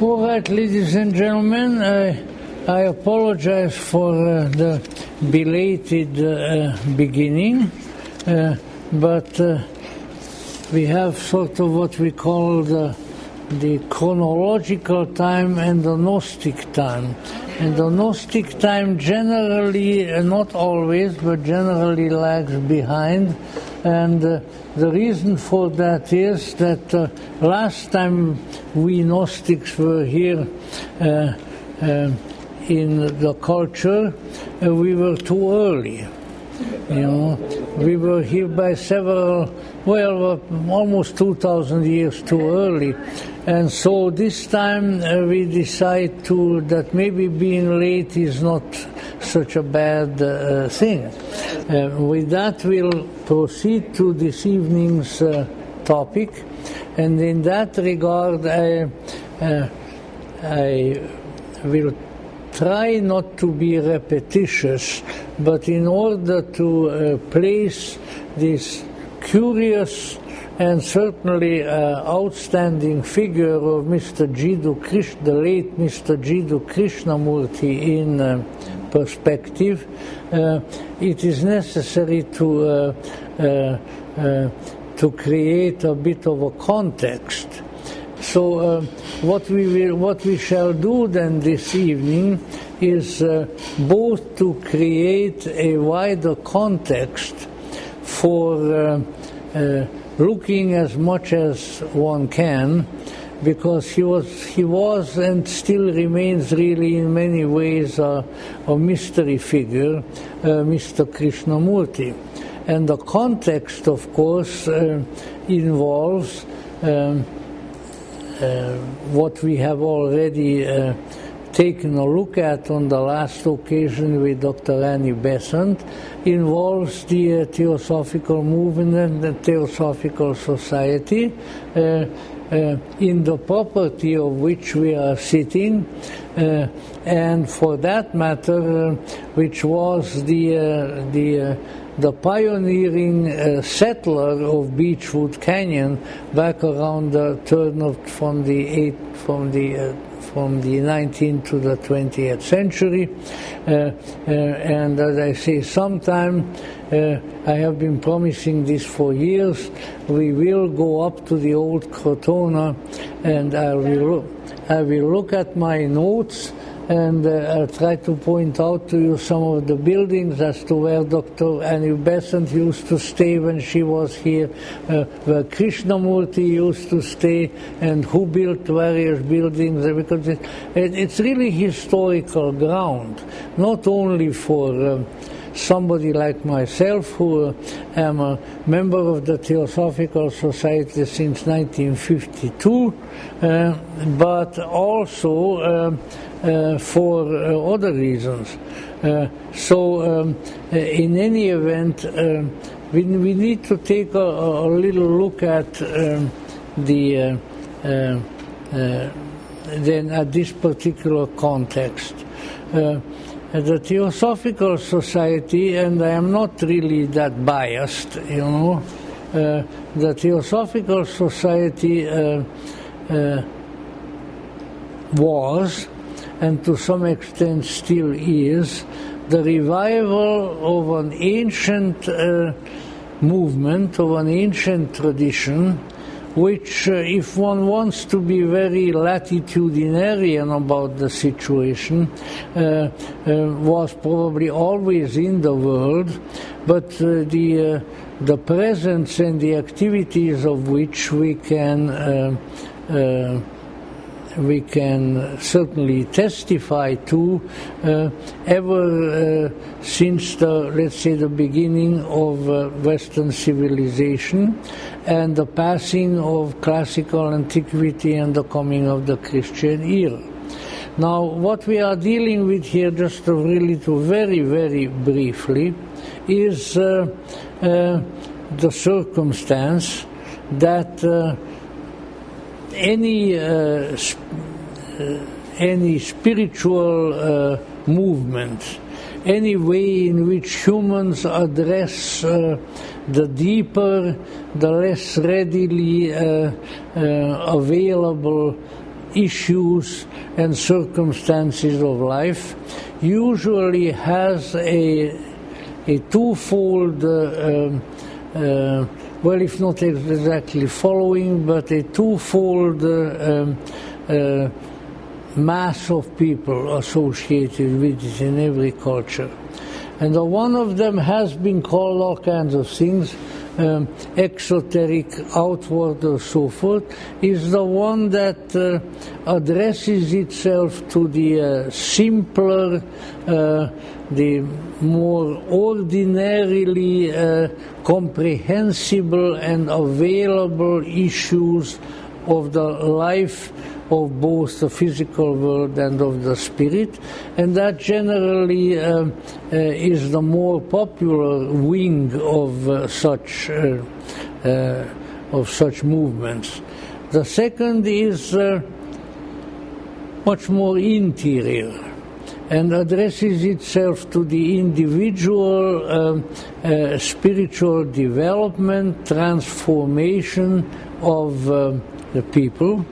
All right, ladies and gentlemen, I apologize for the belated beginning, but we have sort of what we call the chronological time and the Gnostic time. And the Gnostic time generally, not always, but generally lags behind. And the reason for that is that last time we Gnostics were here in the culture, we were too early. You know, we were here by almost 2,000 years too early. And so this time we decide that maybe being late is not such a bad thing. With that, we'll proceed to this evening's topic. And in that regard, I will try not to be repetitious, but in order to place this curious and certainly outstanding figure of the late Mr. Jiddu Krishnamurti in perspective, it is necessary to create a bit of a context. So what we shall do then this evening is both to create a wider context for looking as much as one can, because he was and still remains really in many ways a mystery figure, Mr. Krishnamurti. And the context, of course, involves what we have already taken a look at on the last occasion with Dr. Annie Besant, involves the Theosophical movement and the Theosophical Society, in the property of which we are sitting, and for that matter, which was the pioneering settler of Beechwood Canyon back around the turn from the 19th to the 20th century. And as I say, sometime, I have been promising this for years, we will go up to the old Crotona, and I will look at my notes, and I'll try to point out to you some of the buildings as to where Dr. Annie Besant used to stay when she was here, where Krishnamurti used to stay, and who built various buildings, because it's really historical ground, not only for somebody like myself, who am a member of the Theosophical Society since 1952, but also for other reasons. So in any event, we need to take a little look at then at this particular context. The Theosophical Society, and I am not really that biased, you know, the Theosophical Society was, and to some extent still is, the revival of an ancient movement, of an ancient tradition, which, if one wants to be very latitudinarian about the situation, was probably always in the world, but the presence and the activities of which we can certainly testify to ever since let's say, the beginning of Western civilization and the passing of classical antiquity and the coming of the Christian era. Now, what we are dealing with here, just to very, very briefly, is the circumstance that any spiritual movement, any way in which humans address the deeper, the less readily available issues and circumstances of life usually has a twofold, well, if not exactly following, but a twofold mass of people associated with it in every culture. And one of them has been called all kinds of things, exoteric, outward, or so forth, is the one that addresses itself to the simpler, the more ordinarily comprehensible and available issues of the life of both the physical world and of the spirit, and that generally is the more popular wing of such movements. The second is much more interior and addresses itself to the individual spiritual development, transformation of the people.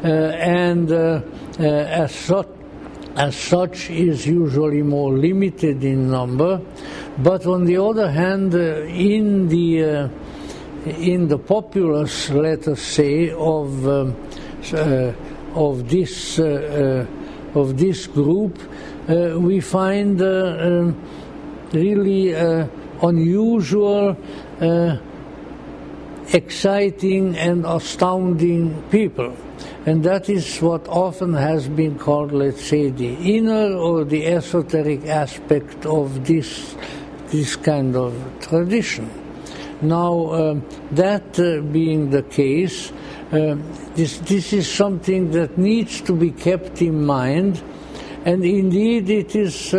And as such is usually more limited in number, but on the other hand, in the populace, let us say, of this group, we find really unusual, exciting, and astounding people. And that is what often has been called, let's say, the inner or the esoteric aspect of this kind of tradition. Now, that being the case, this is something that needs to be kept in mind, and indeed it is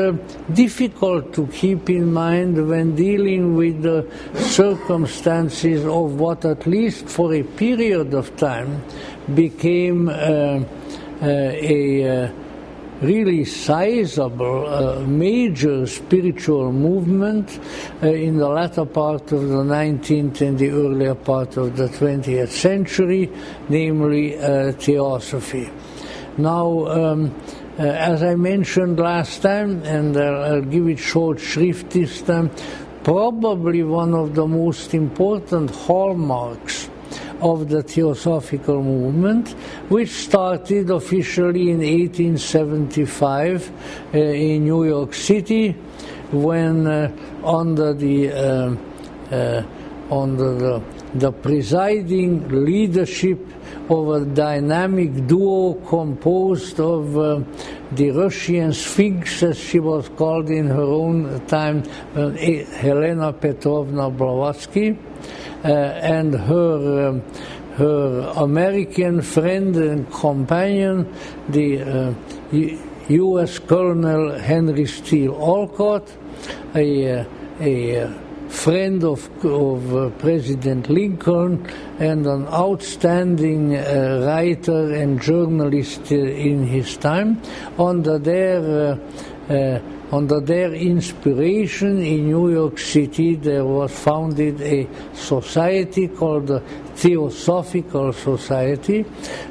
difficult to keep in mind when dealing with the circumstances of what, at least for a period of time, became a really sizable, major spiritual movement in the latter part of the 19th and the earlier part of the 20th century, namely Theosophy. Now, as I mentioned last time, and I'll give it short shrift this time, probably one of the most important hallmarks of the Theosophical movement, which started officially in 1875 in New York City, when under the presiding leadership of a dynamic duo composed of the Russian Sphinx, as she was called in her own time, Helena Petrovna Blavatsky, and her American friend and companion, the U.S. Colonel Henry Steele Olcott, a friend of President Lincoln and an outstanding writer and journalist in his time. Under their inspiration in New York City, there was founded a society called the Theosophical Society,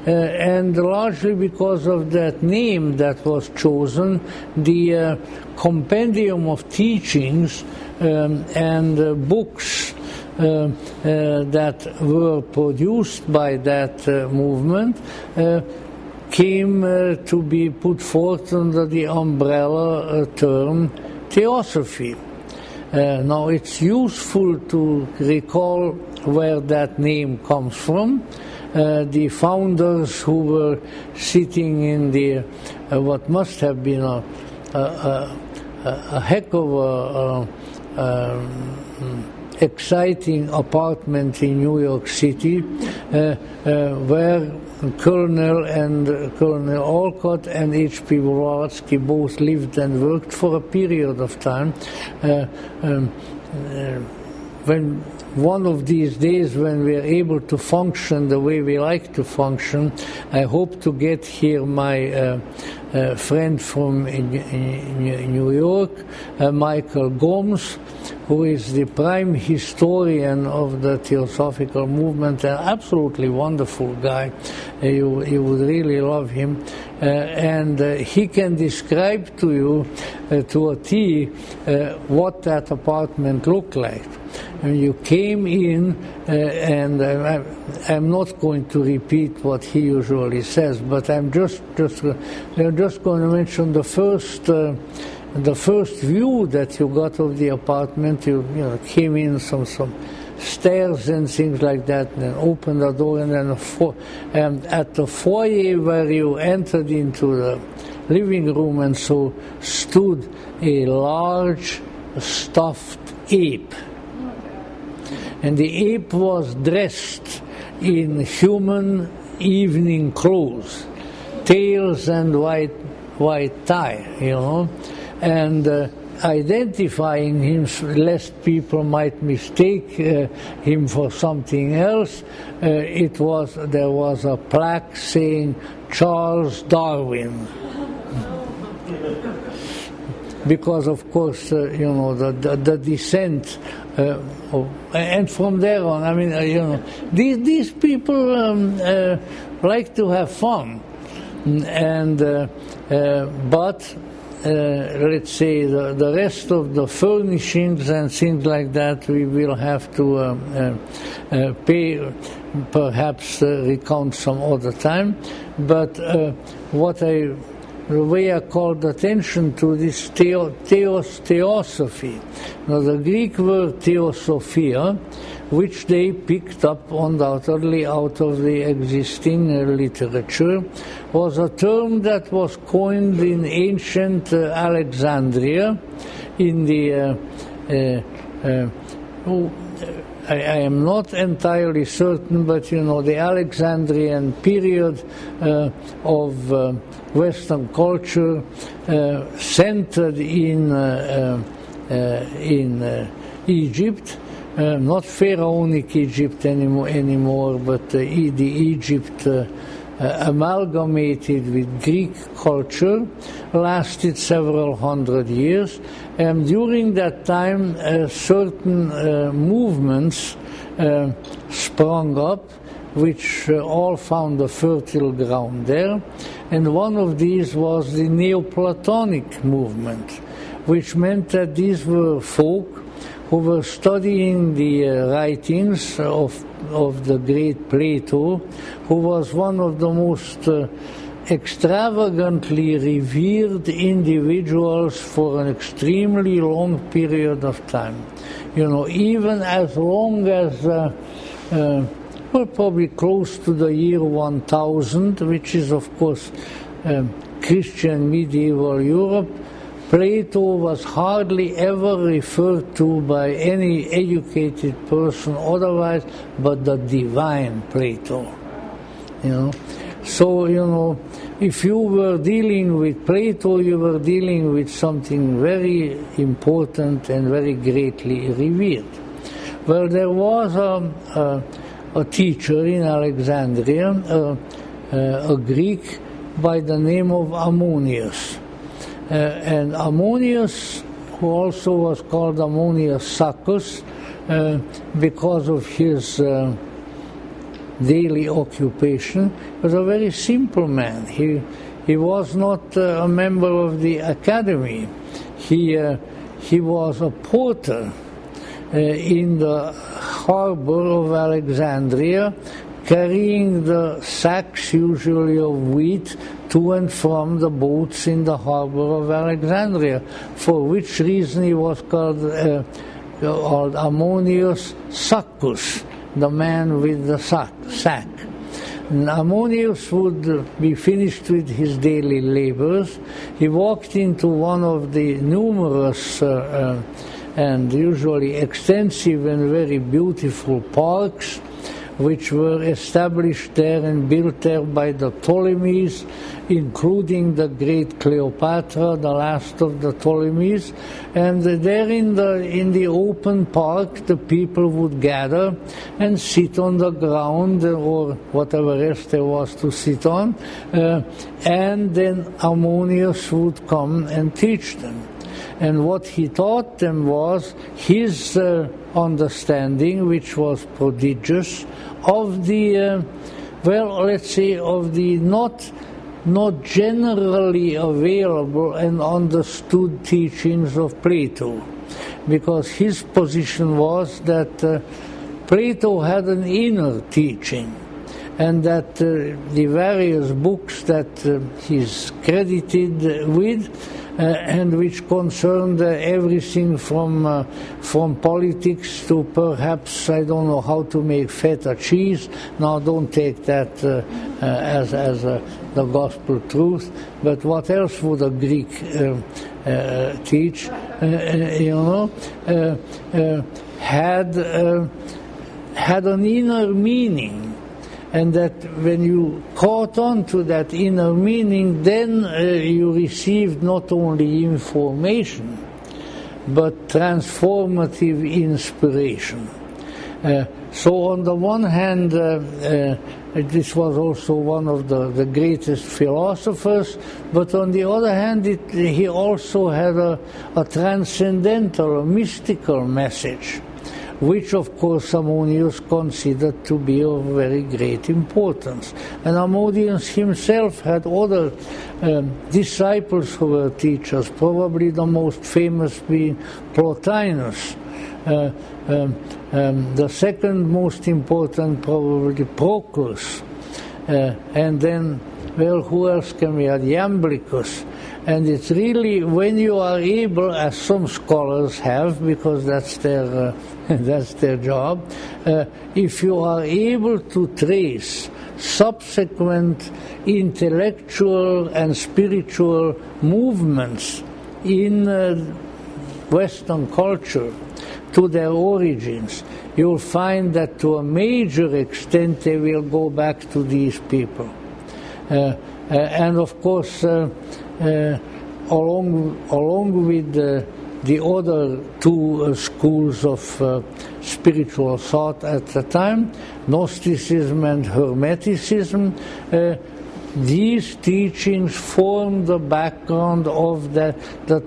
and largely because of that name that was chosen, the compendium of teachings and books that were produced by that movement came to be put forth under the umbrella term Theosophy. Now it's useful to recall where that name comes from. The founders who were sitting in the what must have been a heck of a exciting apartment in New York City, where Colonel Olcott and H.P. Blavatsky both lived and worked for a period of time. When one of these days, when we are able to function the way we like to function, I hope to get here my friend from New York, Michael Gomes, who is the prime historian of the Theosophical movement, an absolutely wonderful guy. You would really love him. And he can describe to you to a T what that apartment looked like. And you came in, and I'm not going to repeat what he usually says, but I'm just going to mention the first view that you got of the apartment. You came in some stairs and things like that, and then opened the door, and then and at the foyer where you entered into the living room, and so stood a large stuffed ape. And the ape was dressed in human evening clothes, tails and white tie, and identifying him lest people might mistake him for something else. There was a plaque saying Charles Darwin. Because of course, the descent, and from there on, I mean, these people like to have fun, and but let's say the rest of the furnishings and things like that, we will have to perhaps recount some other time. But the way I called attention to this theosophy. Now, the Greek word theosophia, which they picked up undoubtedly out of the existing literature, was a term that was coined in ancient Alexandria in the I am not entirely certain, but the Alexandrian period of Western culture centered in Egypt, not pharaonic Egypt anymore, but the Egypt amalgamated with Greek culture, lasted several hundred years. And during that time, certain movements sprung up, which all found a fertile ground there. And one of these was the Neoplatonic movement, which meant that these were folk who were studying the writings of the great Plato, who was one of the most extravagantly revered individuals for an extremely long period of time. Even as long as, probably close to the year 1000, which is, of course, Christian medieval Europe. Plato was hardly ever referred to by any educated person otherwise but the divine Plato. So, if you were dealing with Plato, you were dealing with something very important and very greatly revered. Well, there was a teacher in Alexandria, a Greek by the name of Ammonius. And Ammonius, who also was called Ammonius Saccus, because of his daily occupation, was a very simple man. He was not a member of the academy. He was a porter in the harbor of Alexandria, carrying the sacks, usually of wheat, to and from the boats in the harbor of Alexandria, for which reason he was called Ammonius Saccus, the man with the sack. And Ammonius would be finished with his daily labors. He walked into one of the numerous and usually extensive and very beautiful parks, which were established there and built there by the Ptolemies, including the great Cleopatra, the last of the Ptolemies. And there in the open park, the people would gather and sit on the ground or whatever else there was to sit on, and then Ammonius would come and teach them. And what he taught them was his understanding, which was prodigious, of the, let's say, of the not generally available and understood teachings of Plato. Because his position was that Plato had an inner teaching, and that the various books that he's credited with and which concerned everything from politics to perhaps, I don't know how to make feta cheese. Now don't take that as the gospel truth, but what else would a Greek teach, had an inner meaning. And that when you caught on to that inner meaning, then you received not only information, but transformative inspiration. So on the one hand, this was also one of the greatest philosophers, but on the other hand, he also had a transcendental, a mystical message, which of course Ammonius considered to be of very great importance. And Ammonius himself had other disciples who were teachers, probably the most famous being Plotinus. The second most important probably Proclus. And then, well, who else can we add? Iamblichus. And it's really when you are able, as some scholars have, because that's their job, if you are able to trace subsequent intellectual and spiritual movements in Western culture to their origins, you'll find that to a major extent they will go back to these people. And of course, along with the other two schools of spiritual thought at the time, Gnosticism and Hermeticism, these teachings form the background of the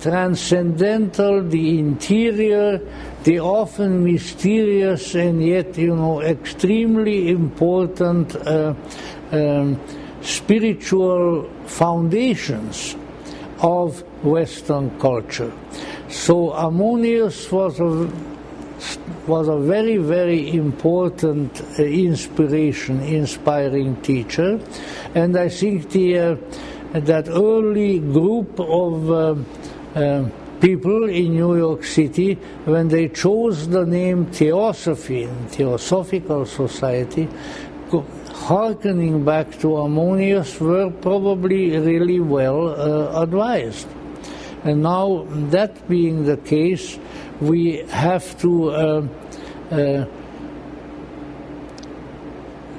transcendental, the interior, the often mysterious and yet, extremely important spiritual foundations of Western culture. So Ammonius was a very, very important inspiring teacher, and I think that early group of people in New York City, when they chose the name Theosophy, Theosophical Society, hearkening back to Ammonius, were probably really well advised. And now, that being the case, we have to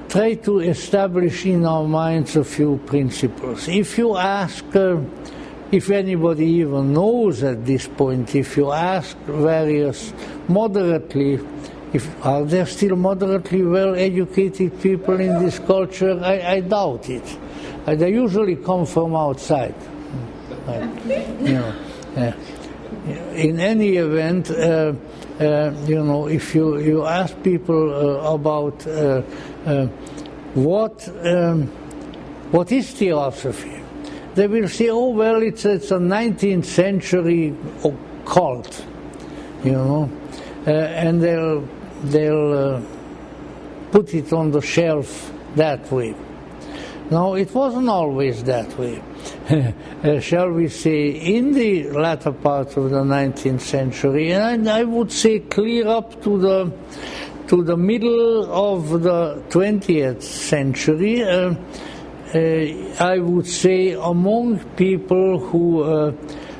try to establish in our minds a few principles. If you ask, if anybody even knows at this point, if you ask various moderately, are there still moderately well-educated people in this culture? I doubt it. They usually come from outside. In any event, if you ask people about what is theosophy, they will say, oh well, it's a 19th century cult, and they'll put it on the shelf that way. Now, it wasn't always that way. Shall we say, in the latter part of the 19th century, and I would say clear up to the middle of the 20th century, I would say among people who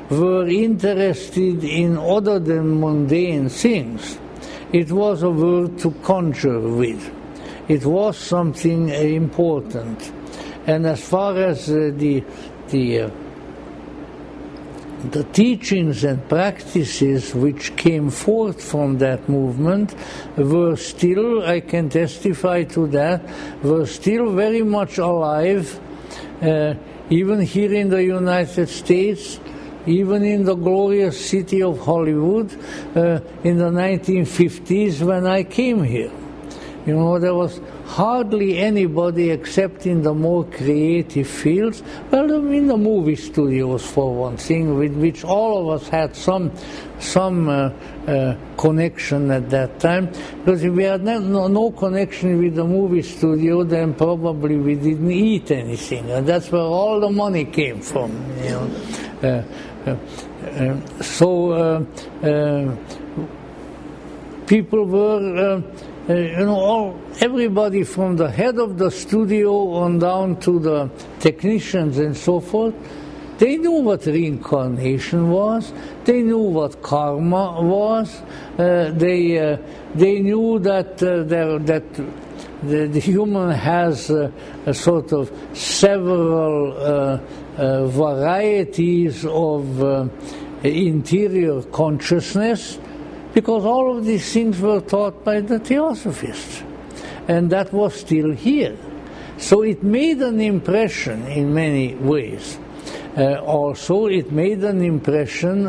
were interested in other than mundane things, it was a word to conjure with. It was something important. And as far as the teachings and practices which came forth from that movement were still, I can testify to that, were still very much alive. Even here in the United States, even in the glorious city of Hollywood in the 1950s when I came here. You know, there was hardly anybody except in the more creative fields, well, in the movie studios for one thing, with which all of us had some connection at that time. Because if we had no connection with the movie studio, then probably we didn't eat anything, and that's where all the money came from. You know, people were. You know, everybody from the head of the studio on down to the technicians and so forth, they knew what reincarnation was. They knew what karma was. They knew that the human has a sort of several varieties of interior consciousness, because all of these things were taught by the Theosophists, and that was still here. So it made an impression in many ways. Also, it made an impression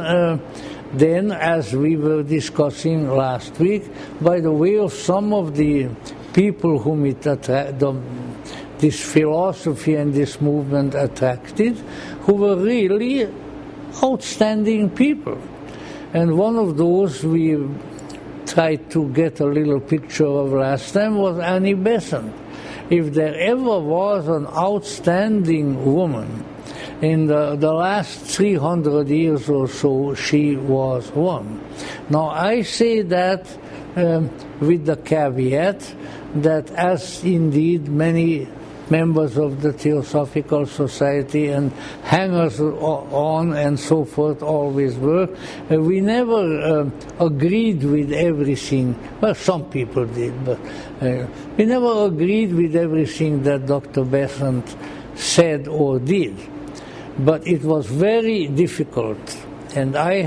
then, as we were discussing last week, by the way of some of the people whom this philosophy and this movement attracted, who were really outstanding people. And one of those we tried to get a little picture of last time was Annie Besant. If there ever was an outstanding woman in the last 300 years or so, she was one. Now I say that with the caveat that, as indeed many members of the Theosophical Society and hangers on and so forth always were, we never agreed with everything. Well, some people did, but we never agreed with everything that Dr. Besant said or did. But it was very difficult, and I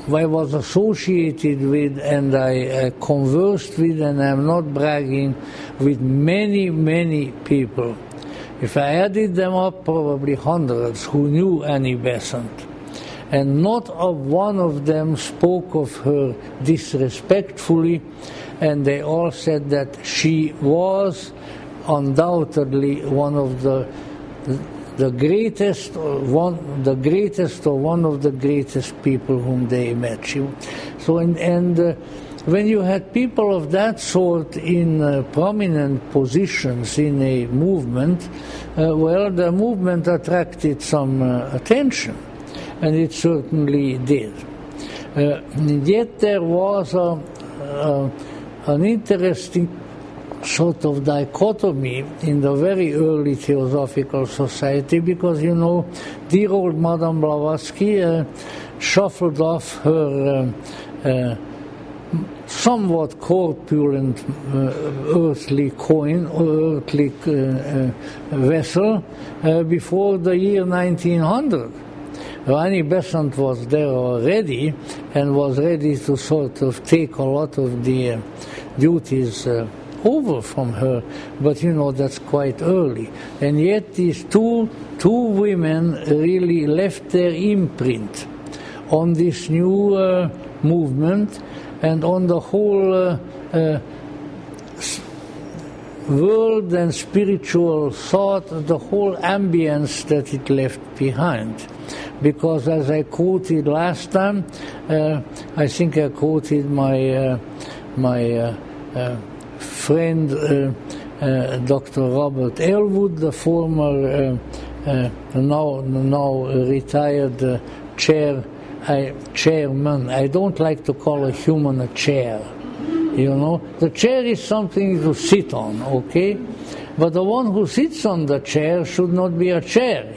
was associated with, and I conversed with, and I'm not bragging, with many, many people. If I added them up, probably hundreds, who knew Annie Besant. And not one of them spoke of her disrespectfully, and they all said that she was undoubtedly one of the greatest or one of the greatest people whom they met. When you had people of that sort in prominent positions in a movement, well, the movement attracted some attention, and it certainly did. Yet there was an interesting sort of dichotomy in the very early Theosophical Society, because, you know, dear old Madame Blavatsky shuffled off her somewhat corpulent earthly coin or earthly vessel before the year 1900. Annie Besant was there already and was ready to sort of take a lot of the duties over from her, but you know, that's quite early. And yet these two women really left their imprint on this new movement and on the whole world and spiritual thought, the whole ambience that it left behind. Because as I quoted last time, I think I quoted my friend Dr. Robert Elwood, the former now retired chairman. I don't like to call a human a chair. You know, the chair is something to sit on, okay? But the one who sits on the chair should not be a chair.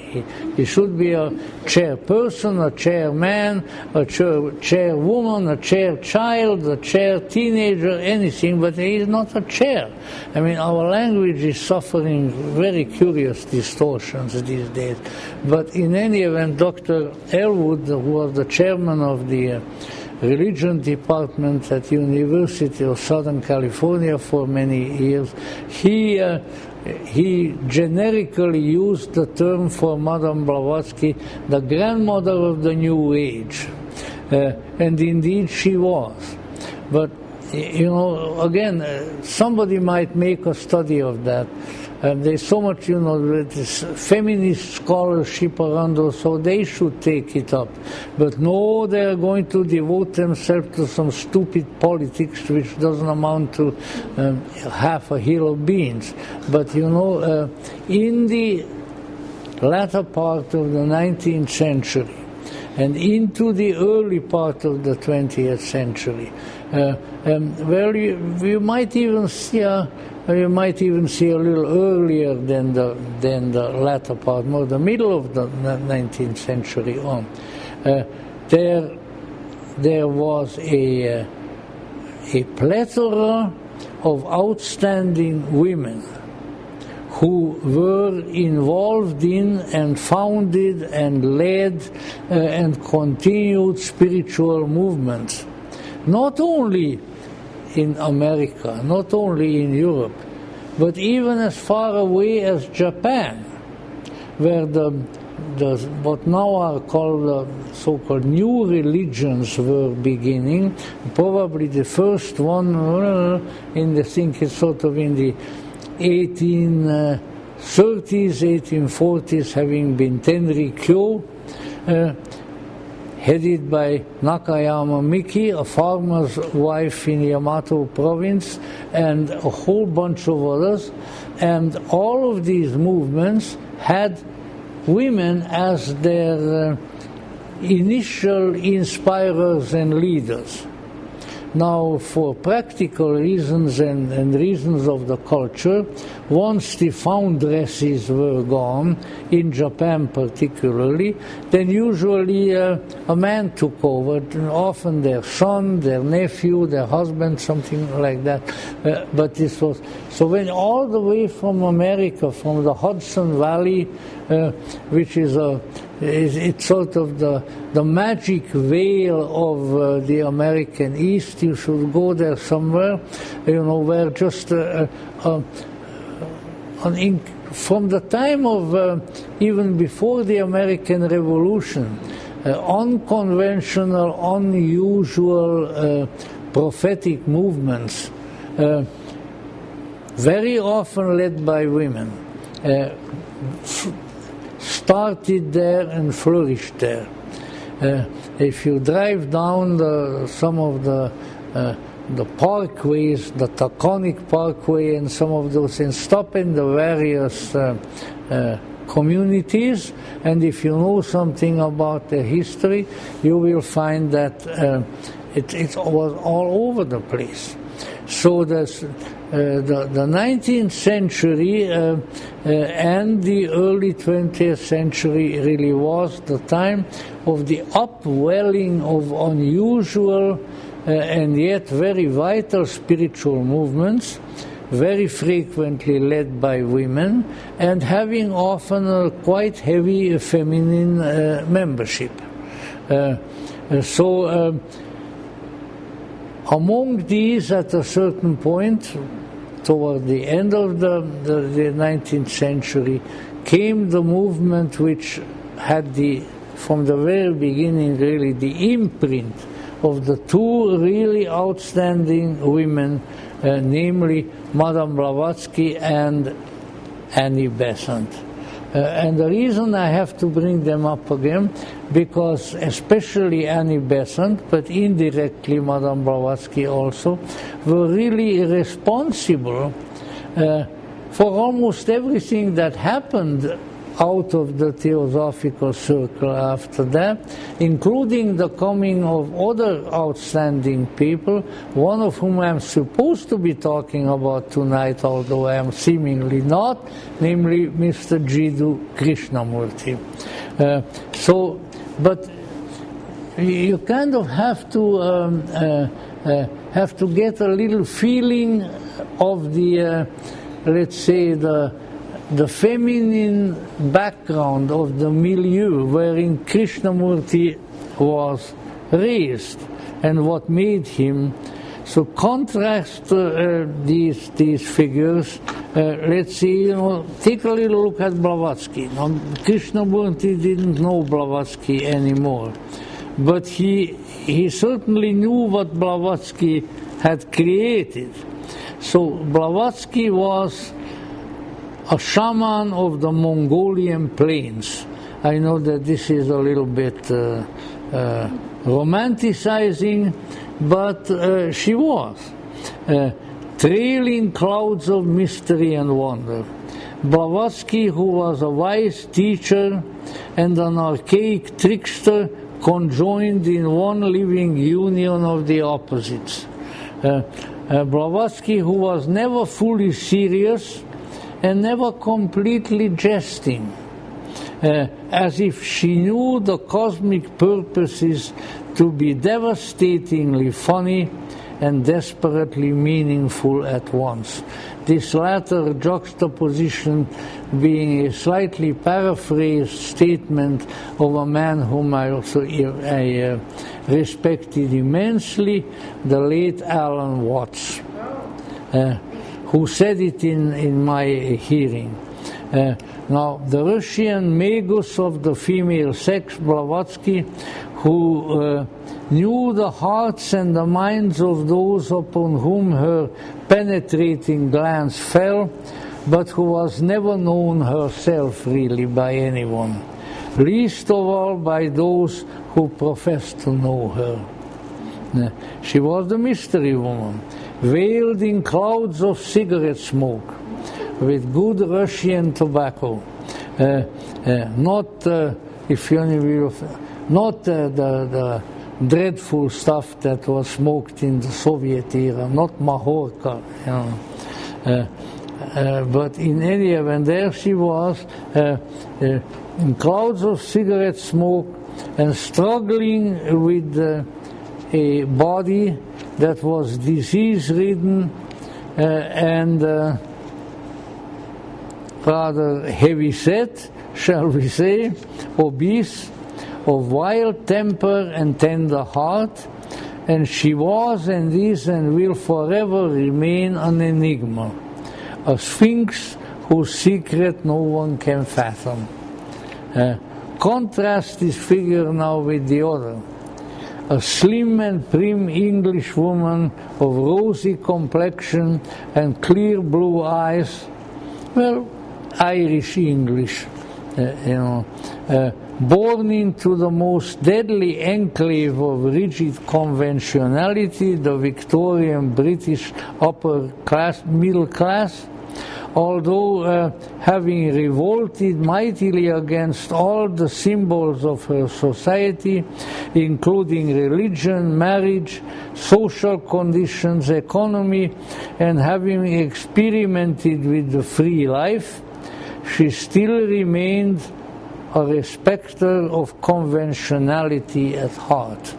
He should be a chairperson, a chairman, a chairwoman, a chair child, a chair teenager, anything, but he is not a chair. I mean, our language is suffering very curious distortions these days. But in any event, Dr. Elwood, who was the chairman of the religion department at University of Southern California for many years. He generically used the term for Madame Blavatsky, the grandmother of the New Age. And indeed she was. But, again, somebody might make a study of that. There's so much, this feminist scholarship around us, so they should take it up. But no, they're going to devote themselves to some stupid politics which doesn't amount to half a hill of beans. But, in the latter part of the 19th century and into the early part of the 20th century, you might even see a little earlier than the latter part, more the middle of the 19th century on. There was a plethora of outstanding women who were involved in and founded and led and continued spiritual movements, not only in America, not only in Europe, but even as far away as Japan, where what now are called the so-called new religions were beginning. Probably the first one I think it's sort of in the 1830s, 1840s, having been Tenrikyo, headed by Nakayama Miki, a farmer's wife in Yamato province, and a whole bunch of others. And all of these movements had women as their initial inspirers and leaders. Now, for practical reasons and reasons of the culture, once the foundresses were gone, in Japan particularly, then usually a man took over, often their son, their nephew, their husband, something like that. But this was, so when all the way from America, from the Hudson Valley, which is it's sort of the magic veil of the American East. You should go there somewhere, where just from the time of even before the American Revolution, unconventional, unusual prophetic movements, very often led by women, started there and flourished there. If you drive down some of the parkways, the Taconic Parkway and some of those, and stop in the various communities, and if you know something about their history, you will find that it was all over the place. So the 19th century and the early 20th century really was the time of the upwelling of unusual and yet very vital spiritual movements, very frequently led by women, and having often a quite heavy feminine membership. Among these, at a certain point, toward the end of the 19th century, came the movement which had from the very beginning, really the imprint of the two really outstanding women, namely Madame Blavatsky and Annie Besant. And the reason I have to bring them up again, because especially Annie Besant, but indirectly Madame Blavatsky also, were really responsible for almost everything that happened out of the Theosophical circle after that, including the coming of other outstanding people, one of whom I'm supposed to be talking about tonight, although I am seemingly not, namely Mr. Jiddu Krishnamurti. But you kind of have to get a little feeling of the, let's say, the feminine background of the milieu wherein Krishnamurti was raised. and what made him. So contrast these figures. Let's see, take a little look at Blavatsky. Now, Krishnamurti didn't know Blavatsky anymore, but he certainly knew what Blavatsky had created. So Blavatsky was a shaman of the Mongolian plains. I know that this is a little bit romanticizing, but she was. Trailing clouds of mystery and wonder. Blavatsky, who was a wise teacher and an archaic trickster, conjoined in one living union of the opposites. Blavatsky, who was never fully serious and never completely jesting, as if she knew the cosmic purposes to be devastatingly funny and desperately meaningful at once. This latter juxtaposition being a slightly paraphrased statement of a man whom I respected immensely, the late Alan Watts, who said it in my hearing. Now, the Russian magus of the female sex, Blavatsky, who knew the hearts and the minds of those upon whom her penetrating glance fell, but who was never known herself really by anyone, least of all by those who professed to know her. She was the mystery woman, veiled in clouds of cigarette smoke, with good Russian tobacco, not the dreadful stuff that was smoked in the Soviet era, not Mahorka, but in any event, there she was, in clouds of cigarette smoke and struggling with a body that was disease-ridden and rather heavy-set, shall we say, obese, of wild temper and tender heart, and she was and is and will forever remain an enigma, a sphinx whose secret no one can fathom. Contrast this figure now with the other, a slim and prim English woman of rosy complexion and clear blue eyes, well, Irish English, born into the most deadly enclave of rigid conventionality, the Victorian British upper class, middle class, although having revolted mightily against all the symbols of her society, including religion, marriage, social conditions, economy, and having experimented with the free life, she still remained a respecter of conventionality at heart.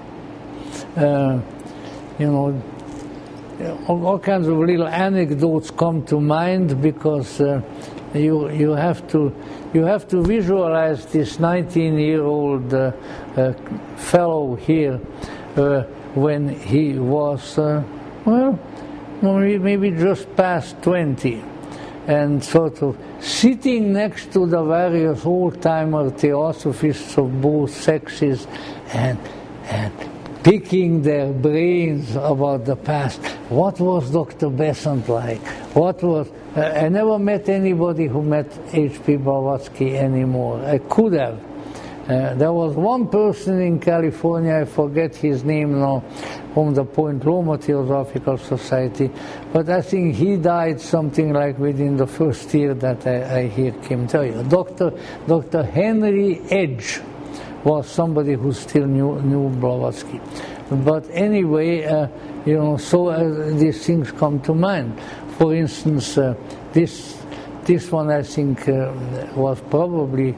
All kinds of little anecdotes come to mind because you have to visualize this 19-year-old fellow here when he was maybe just past 20, and sort of sitting next to the various old-timer Theosophists of both sexes and picking their brains about the past. What was Dr. Besant like? What was... I never met anybody who met H.P. Blavatsky anymore. I could have. There was one person in California, I forget his name now, from the Point Loma Theosophical Society, but I think he died something like within the first year that I hear him tell you. Dr. Henry Edge was somebody who still knew Blavatsky. But anyway, so these things come to mind. For instance, this one I think was probably,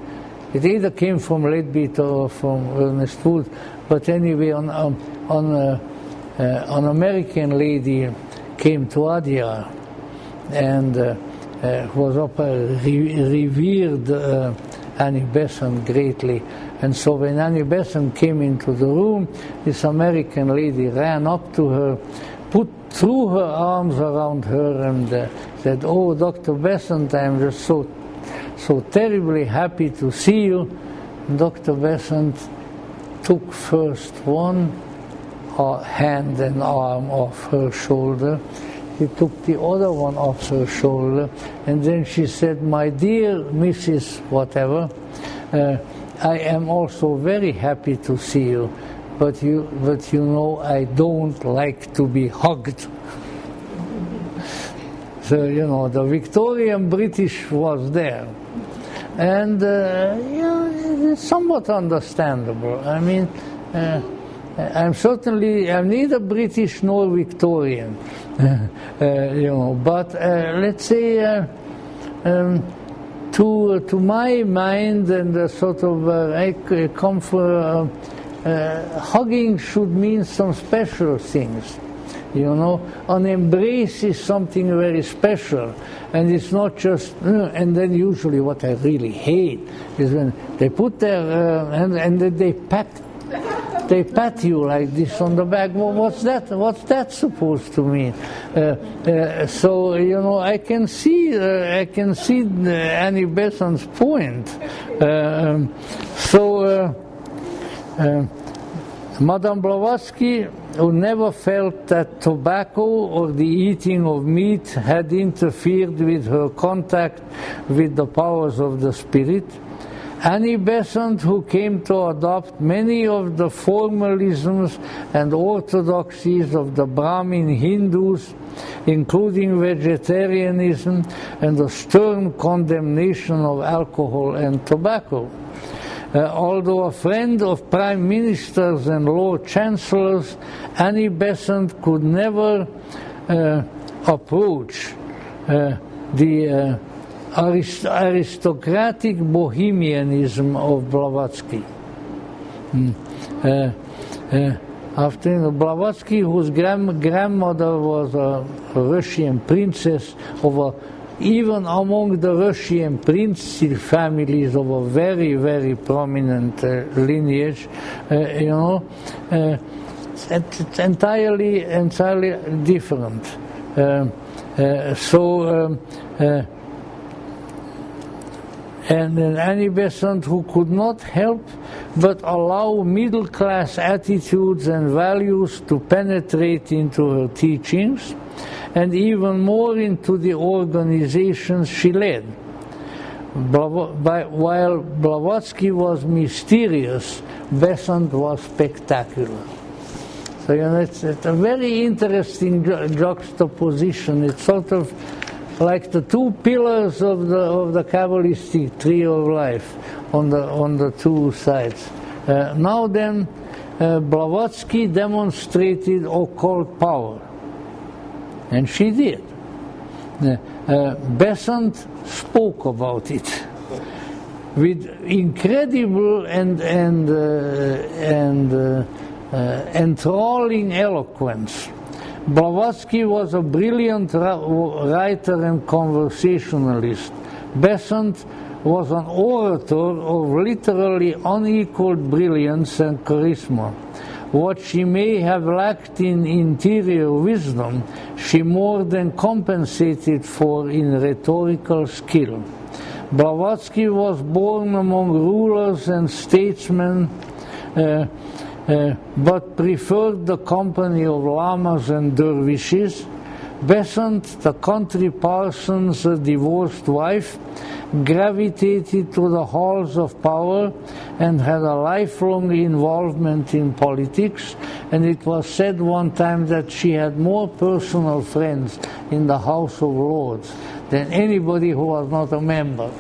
it either came from Leadbeater or from Ernest Wood, but anyway, an American lady came to Adyar and was revered Annie Besant greatly, And so when Annie Besant came into the room, this American lady ran up to her, threw her arms around her and said, "Oh, Dr. Besant, I'm just so terribly happy to see you." And Dr. Besant took first one hand and arm off her shoulder. He took the other one off her shoulder, and then she said, "My dear Mrs. Whatever, I am also very happy to see you, but you know I don't like to be hugged." So, you know, the Victorian British was there. And, it's somewhat understandable. I mean, I'm neither British nor Victorian, but let's say, to my mind and sort of, I come for, hugging should mean some special things. An embrace is something very special, and it's not just. And then usually, what I really hate is when they put their and then they pat you like this on the back. Well, what's that? What's that supposed to mean? So I can see Annie Besant's point. Madame Blavatsky, who never felt that tobacco or the eating of meat had interfered with her contact with the powers of the spirit. Annie Besant, who came to adopt many of the formalisms and orthodoxies of the Brahmin Hindus, including vegetarianism and the stern condemnation of alcohol and tobacco. Although a friend of prime ministers and Lord Chancellors, Annie Besant could never approach the aristocratic bohemianism of Blavatsky. After Blavatsky, whose grandmother was a Russian princess even among the Russian princely families of a very, very prominent lineage, it's entirely different. And Annie Besant, who could not help but allow middle-class attitudes and values to penetrate into her teachings, and even more into the organizations she led. While Blavatsky was mysterious, Besant was spectacular. So it's a very interesting juxtaposition. It's sort of like the two pillars of the Kabbalistic tree of life on the two sides. Now then, Blavatsky demonstrated occult power. And she did. Besant spoke about it with incredible and enthralling eloquence. Blavatsky was a brilliant writer and conversationalist. Besant was an orator of literally unequaled brilliance and charisma. What she may have lacked in interior wisdom, she more than compensated for in rhetorical skill. Blavatsky was born among rulers and statesmen, but preferred the company of lamas and dervishes. Besant, the country parson's divorced wife, gravitated to the halls of power and had a lifelong involvement in politics, and it was said one time that she had more personal friends in the House of Lords than anybody who was not a member.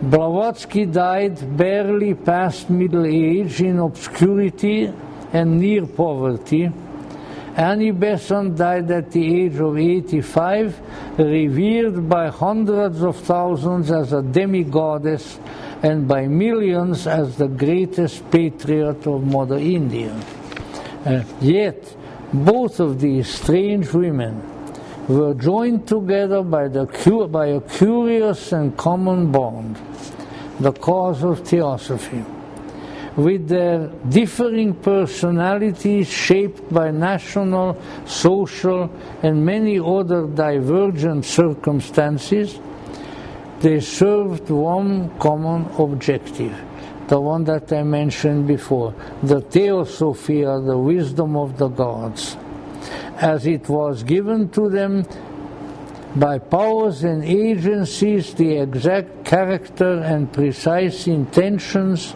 Blavatsky died barely past middle age in obscurity and near poverty. Annie Besant died at the age of 85, revered by hundreds of thousands as a demigoddess and by millions as the greatest patriot of modern India. Yet, both of these strange women were joined together by a curious and common bond. the cause of Theosophy. With their differing personalities shaped by national, social, and many other divergent circumstances, they served one common objective, the one that I mentioned before, the Theosophia, the wisdom of the gods, as it was given to them by powers and agencies, the exact character and precise intentions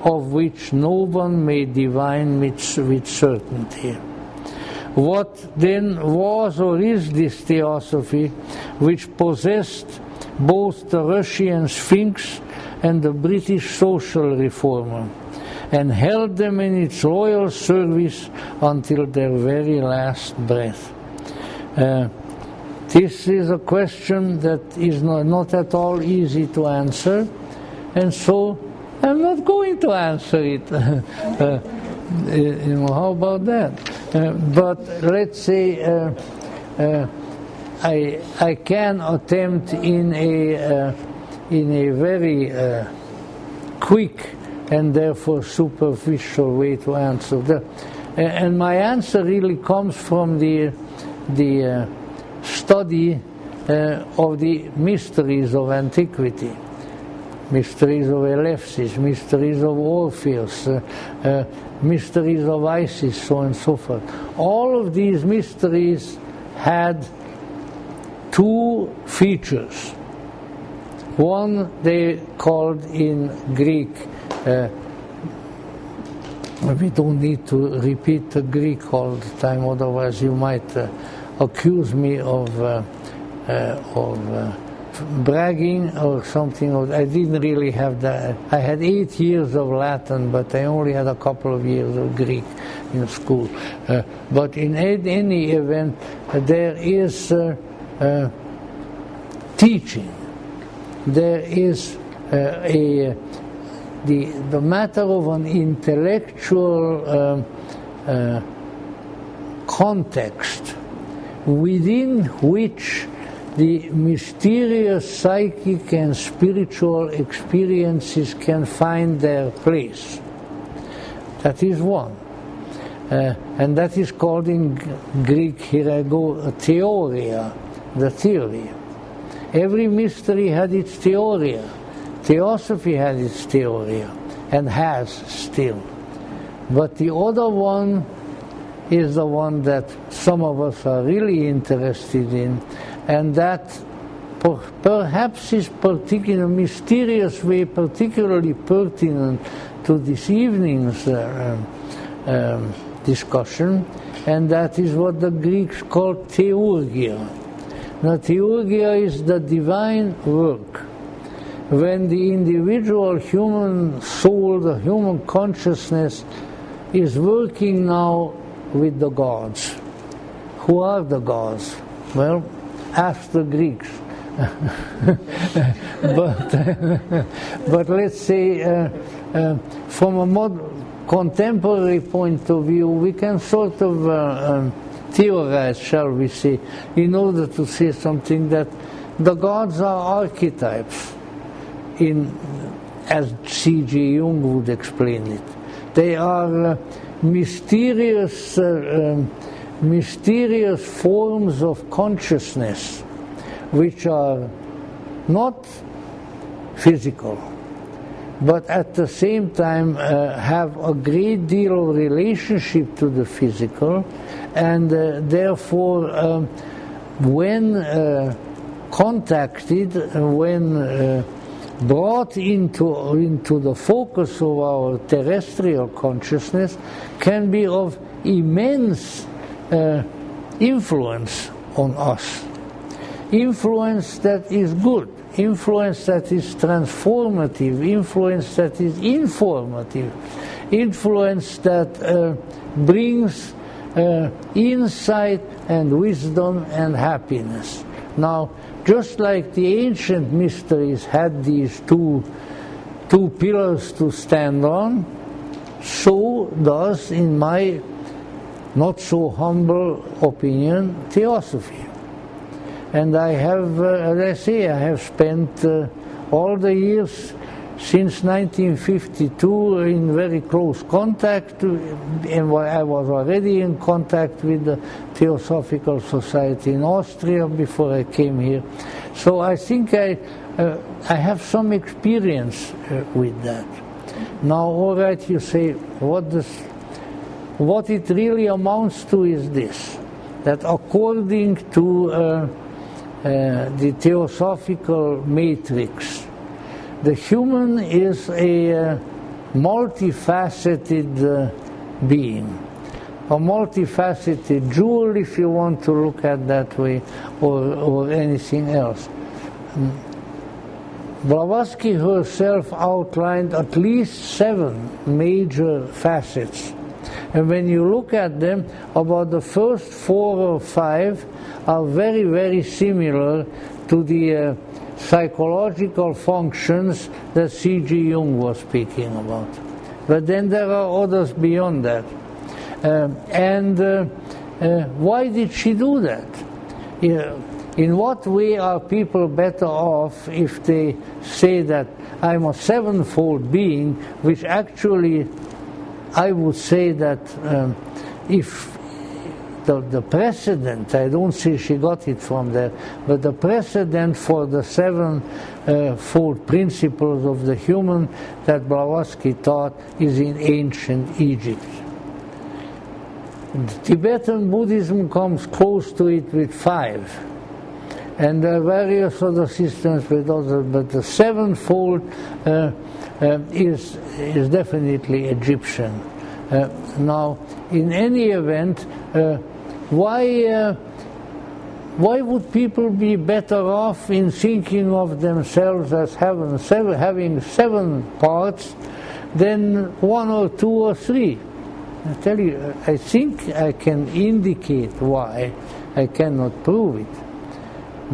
of which no one may divine with certainty. What then was or is this Theosophy, which possessed both the Russian Sphinx and the British social reformer, and held them in its loyal service until their very last breath? This is a question that is not at all easy to answer, and so I'm not going to answer it. How about that? But let's say I can attempt in a very quick and therefore superficial way to answer that. And my answer really comes from the study of the mysteries of antiquity. Mysteries of Eleusis, mysteries of Orpheus, mysteries of Isis, so on and so forth. All of these mysteries had two features. One they called in Greek, we don't need to repeat the Greek all the time, otherwise you might accuse me of bragging or something. I didn't really have that. I had 8 years of Latin, but I only had a couple of years of Greek in school. But in any event, there is teaching. There is the matter of an intellectual context within which the mysterious psychic and spiritual experiences can find their place. That is one. And that is called in Greek, here I go, theoria, the theory. Every mystery had its theoria. Theosophy had its theoria, and has still. But the other one is the one that some of us are really interested in, and that perhaps is in a mysterious way particularly pertinent to this evening's discussion, and that is what the Greeks called theurgia. Now, theurgia is the divine work. When the individual human soul, the human consciousness, is working now with the gods. Who are the gods? Well, ask the Greeks. But let's say from a contemporary point of view, we can sort of theorize, shall we say, in order to say something, that the gods are archetypes, as C.G. Jung would explain it. They are mysterious forms of consciousness which are not physical, but at the same time have a great deal of relationship to the physical, and therefore when contacted, when brought into the focus of our terrestrial consciousness, can be of immense influence on us. Influence that is good, influence that is transformative, influence that is informative, influence that brings insight and wisdom and happiness. Now, just like the ancient mysteries had these two pillars to stand on, so does, in my not so humble opinion, Theosophy. And I have, as I say, I have spent all the years since 1952 in very close contact, and I was already in contact with the Theosophical Society in Austria before I came here. So I think I have some experience with that. Now, all right, you say, what it really amounts to is this, that according to the Theosophical matrix, the human is a multifaceted being, a multifaceted jewel, if you want to look at that way, or anything else. Blavatsky herself outlined at least 7 major facets. And when you look at them, about the first 4 or 5 are very, very similar to the psychological functions that C.G. Jung was speaking about. But then there are others beyond that. Why did she do that? In what way are people better off if they say that I'm a 7-fold being, which actually I would say that if the precedent, I don't say she got it from there, but the precedent for the 7-fold principles of the human that Blavatsky taught is in ancient Egypt. Tibetan Buddhism comes close to it with 5. And there are various other systems with others, but the 7-fold is definitely Egyptian. Now, in any event, why would people be better off in thinking of themselves as having 7 parts than 1 or 2 or 3? I tell you, I think I can indicate why. I cannot prove it.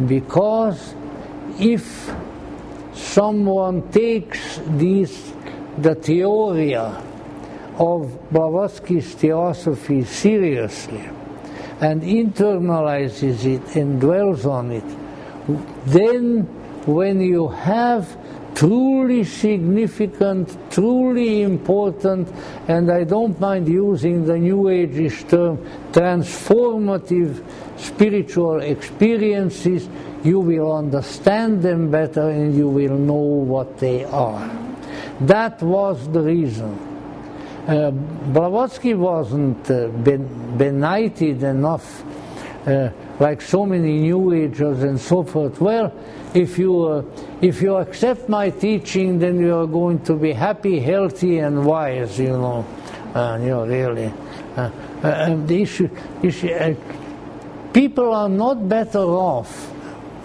Because if someone takes the theoria of Blavatsky's theosophy seriously and internalizes it and dwells on it, then when you have truly significant, truly important, and I don't mind using the New Age-ish term, transformative spiritual experiences, you will understand them better and you will know what they are. That was the reason. Blavatsky wasn't benighted enough like so many New Agers and so forth. Well, if you accept my teaching, then you are going to be happy, healthy, and wise. Really. The issue, people are not better off,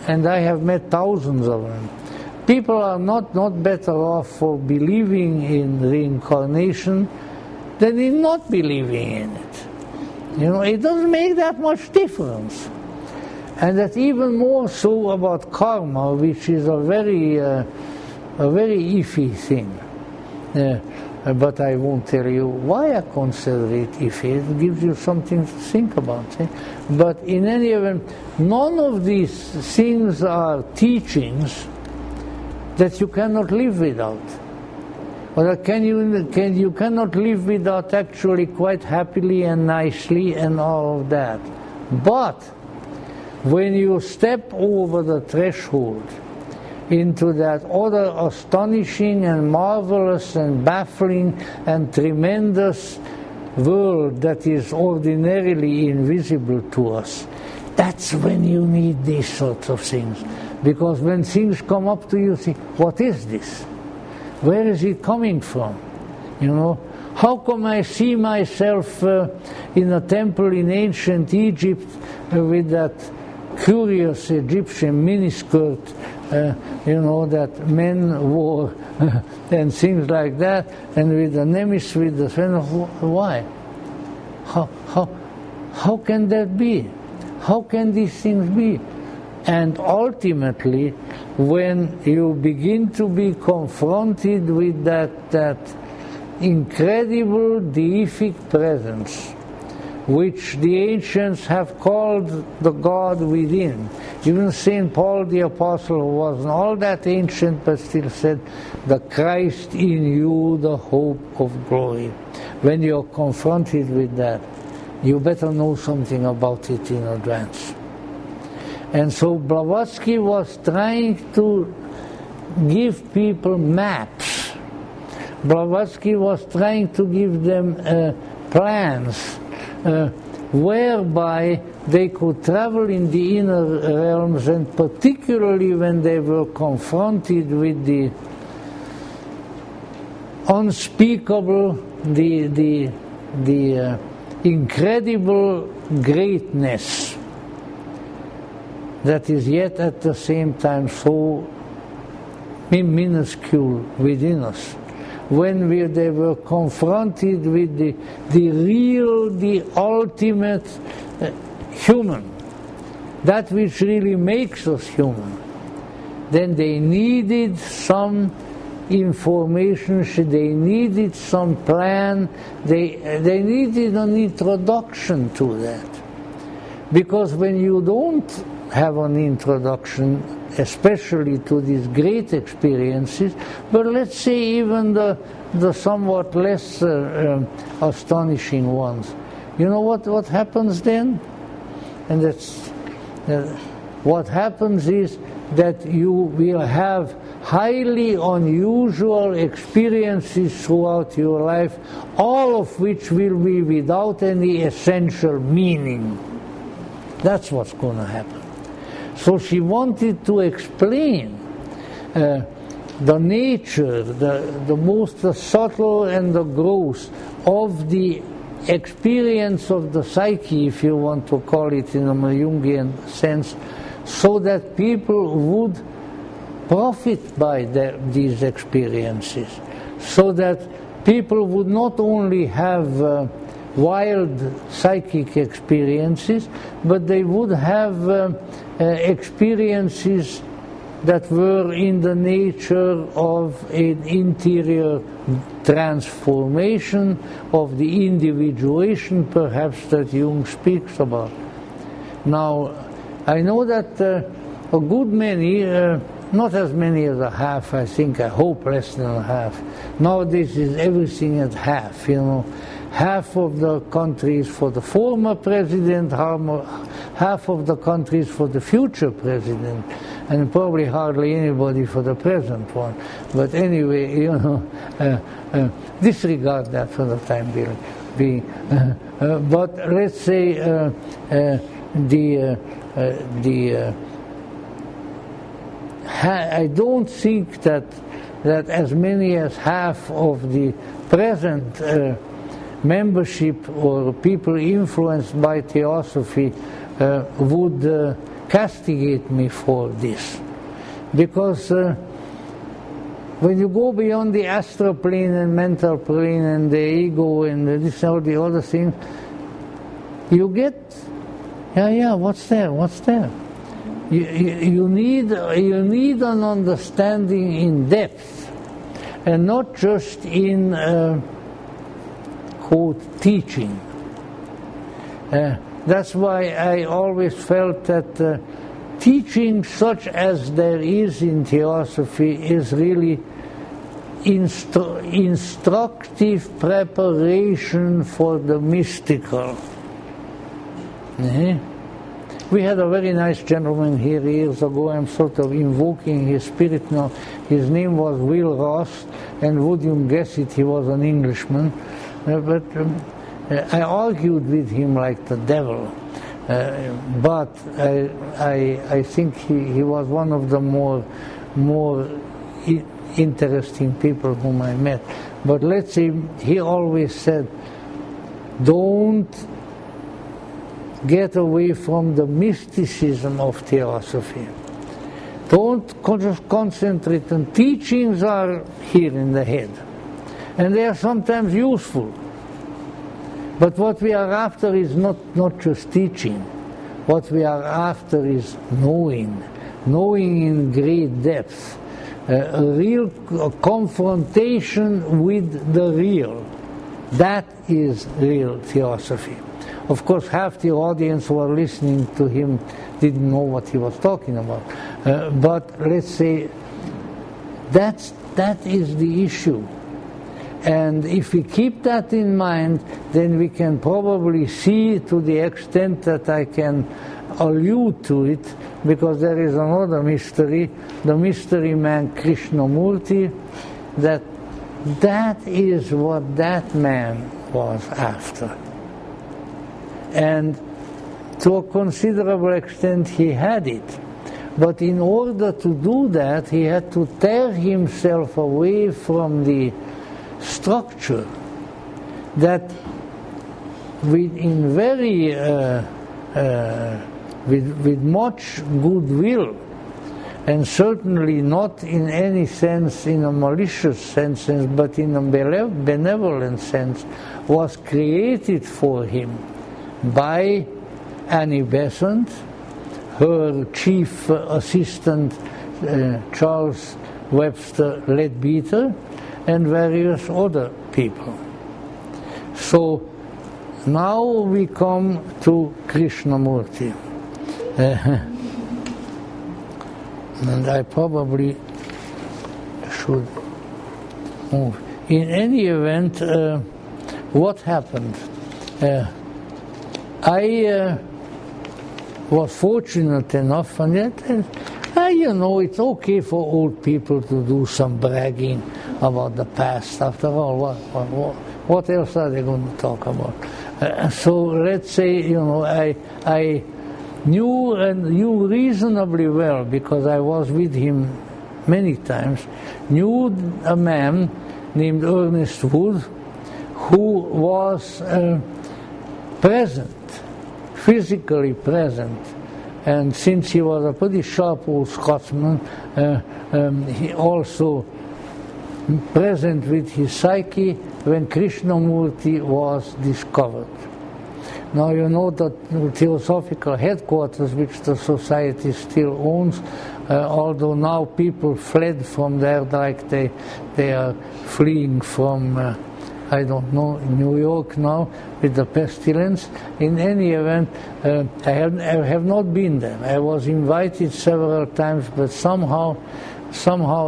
and I have met thousands of them. People are not better off for believing in reincarnation than in not believing in it. It doesn't make that much difference. And that's even more so about karma, which is a very iffy thing. But I won't tell you why I consider it iffy. It gives you something to think about. But in any event, none of these things are teachings that you cannot live without. Or you cannot live without actually quite happily and nicely and all of that. But when you step over the threshold into that other astonishing and marvelous and baffling and tremendous world that is ordinarily invisible to us, that's when you need these sorts of things. Because when things come up to you, think, what is this? Where is it coming from? How come I see myself in a temple in ancient Egypt with that curious Egyptian miniskirt, that men wore and things like that, and with the nemes, with the why? How can that be? How can these things be? And ultimately, when you begin to be confronted with that incredible deific presence, which the ancients have called the God within. Even St. Paul the Apostle, who wasn't all that ancient but still said, the Christ in you, the hope of glory. When you're confronted with that, you better know something about it in advance. And so Blavatsky was trying to give people maps. Blavatsky was trying to give them plans whereby they could travel in the inner realms, and particularly when they were confronted with the unspeakable, the incredible greatness that is yet at the same time so minuscule within us. When they were confronted with the real, the ultimate human, that which really makes us human, then they needed some information, they needed some plan, they needed an introduction to that. Because when you don't have an introduction, especially to these great experiences, but let's say even the somewhat less astonishing ones, you know what happens then? And that's what happens is that you will have highly unusual experiences throughout your life, all of which will be without any essential meaning. That's what's going to happen. So she wanted to explain the nature, the most subtle and the gross of the experience of the psyche, if you want to call it in a Jungian sense, so that people would profit by these experiences, so that people would not only have wild psychic experiences, but they would have experiences that were in the nature of an interior transformation, of the individuation perhaps that Jung speaks about. Now, I know that a good many, not as many as a half, I think, I hope less than a half. Nowadays is everything at half, you know. Half of the countries for the former president, half of the countries for the future president, and probably hardly anybody for the present one. But anyway, you know, disregard that for the time being. But let's say I don't think that as many as half of the present membership or people influenced by Theosophy would castigate me for this. Because when you go beyond the astral plane and mental plane and the ego and this and all the other things, you get, what's there? You need an understanding in depth, and not just in quote teaching. That's why I always felt that teaching such as there is in Theosophy is really instructive preparation for the mystical. We had a very nice gentleman here years ago. I'm sort of invoking his spirit now. His name was Will Ross, and would you guess it, he was an Englishman. But I argued with him like the devil. But I think he was one of the more interesting people whom I met. But let's say he always said, don't get away from the mysticism of Theosophy. Don't just concentrate on teachings are here in the head. And they are sometimes useful. But what we are after is not just teaching. What we are after is knowing in great depth, a real confrontation with the real. That is real Theosophy. Of course, half the audience who were listening to him didn't know what he was talking about. But let's say that is the issue. And if we keep that in mind, then we can probably see, to the extent that I can allude to it, because there is another mystery, the mystery man Krishnamurti, that is what that man was after. And to a considerable extent he had it. But in order to do that, he had to tear himself away from the structure that with much goodwill, and certainly not in any sense in a malicious sense, but in a benevolent sense, was created for him by Annie Besant, her chief assistant Charles Webster Leadbeater, and various other people. So now we come to Krishnamurti. And I probably should move. In any event, what happened? I was fortunate enough, and yet, it's okay for old people to do some bragging about the past. After all, what else are they going to talk about? So let's say, I knew reasonably well, because I was with him many times, knew a man named Ernest Wood, who was present, physically present. And since he was a pretty sharp old Scotsman, he also present with his psyche when Krishnamurti was discovered. Now you know that the Theosophical headquarters, which the society still owns, although now people fled from there like they are fleeing from I don't know, in New York now with the pestilence. In any event, I have not been there. I was invited several times, but somehow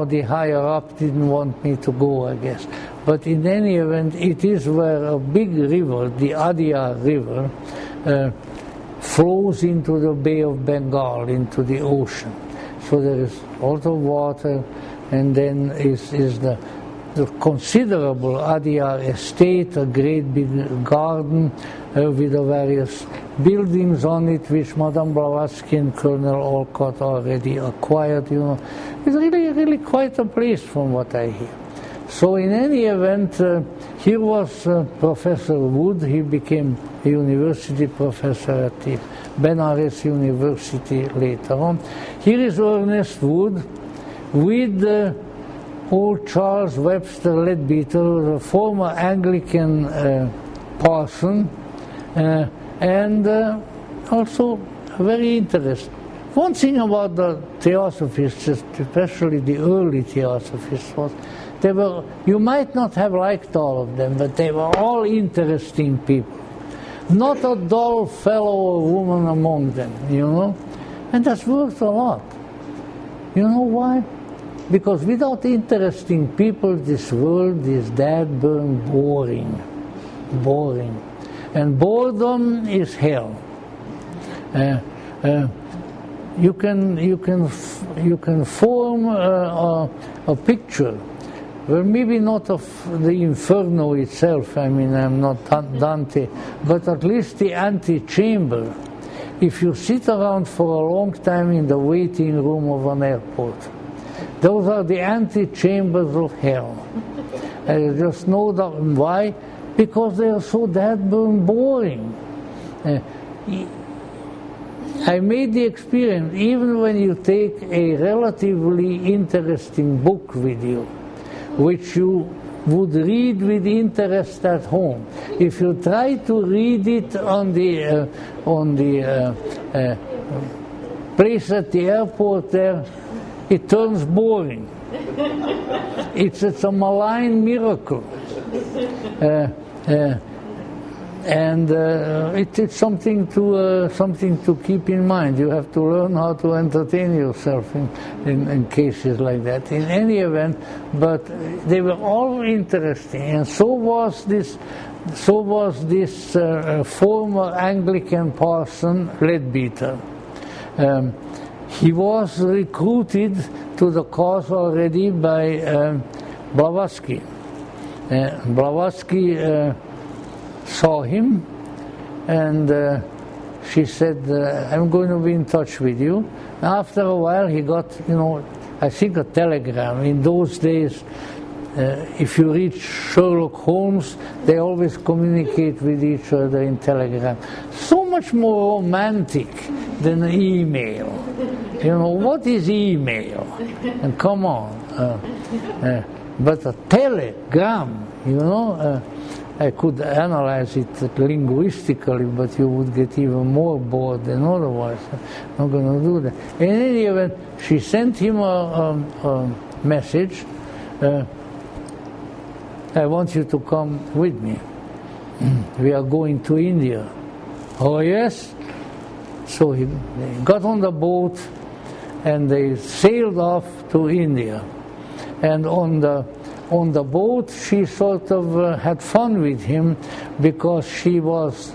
the higher up didn't want me to go, I guess. But in any event, it is where a big river, the Adyar River, flows into the Bay of Bengal, into the ocean. So there is a lot of water, and then is the considerable Adyar estate, a great big garden with the various buildings on it, which Madame Blavatsky and Colonel Olcott already acquired. It's really quite a place from what I hear. So in any event, here was Professor Wood. He became a university professor at the Benares University later on. Here is Ernest Wood with old Charles Webster Leadbeater, a former Anglican parson, and also very interesting. One thing about the Theosophists, especially the early Theosophists, was you might not have liked all of them, but they were all interesting people. Not a dull fellow or woman among them, and that's worth a lot. You know why? Because without interesting people, this world is dead, boring. And boredom is hell. You can form a picture, well, maybe not of the inferno itself. I mean, I'm not Dante, but at least the antechamber. If you sit around for a long time in the waiting room of an airport, those are the antechambers of hell. I just know that. Why? Because they are so dead boring. I made the experience, even when you take a relatively interesting book with you, which you would read with interest at home, if you try to read it on the place at the airport there, it turns boring. It's a malign miracle. And it's something to keep in mind. You have to learn how to entertain yourself in cases like that. In any event, but they were all interesting, and so was this former Anglican parson Leadbeater. He was recruited to the cause already by Blavatsky. Blavatsky saw him, and she said, I'm going to be in touch with you. After a while he got, I think a telegram. In those days, if you read Sherlock Holmes, they always communicate with each other in telegram. So much more romantic than email. What is email? And come on. But a telegram, I could analyze it linguistically, but you would get even more bored than otherwise. I'm not going to do that. In any event, she sent him a message. I want you to come with me. We are going to India. Oh, yes? So he got on the boat and they sailed off to India. And on the boat, she sort of had fun with him because she was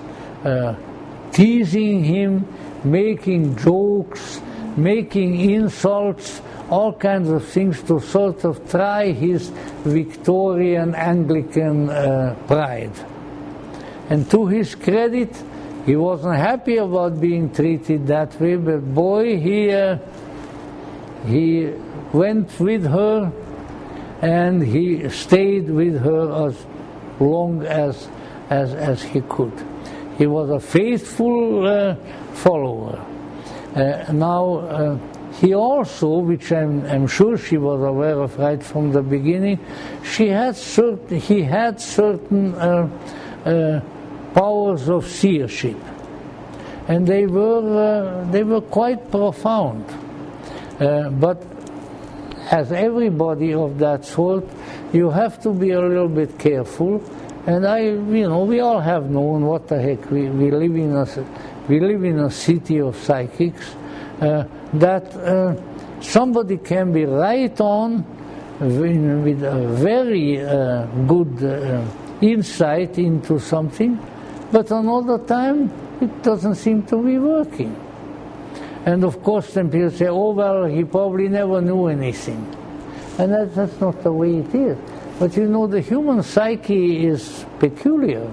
teasing him, making jokes, making insults, all kinds of things to sort of try his Victorian Anglican pride. And to his credit, he wasn't happy about being treated that way, but boy, he went with her, and he stayed with her as long as he could. He was a faithful follower. Now, he also, which I'm sure she was aware of right from the beginning, he had certain powers of seership, and they were quite profound. But as everybody of that sort, you have to be a little bit careful. And we all have known what the heck. We live in a city of psychics. That somebody can be right on with a very good insight into something, but another time it doesn't seem to be working. And of course then people say, oh well, he probably never knew anything. And that's not the way it is. But the human psyche is peculiar.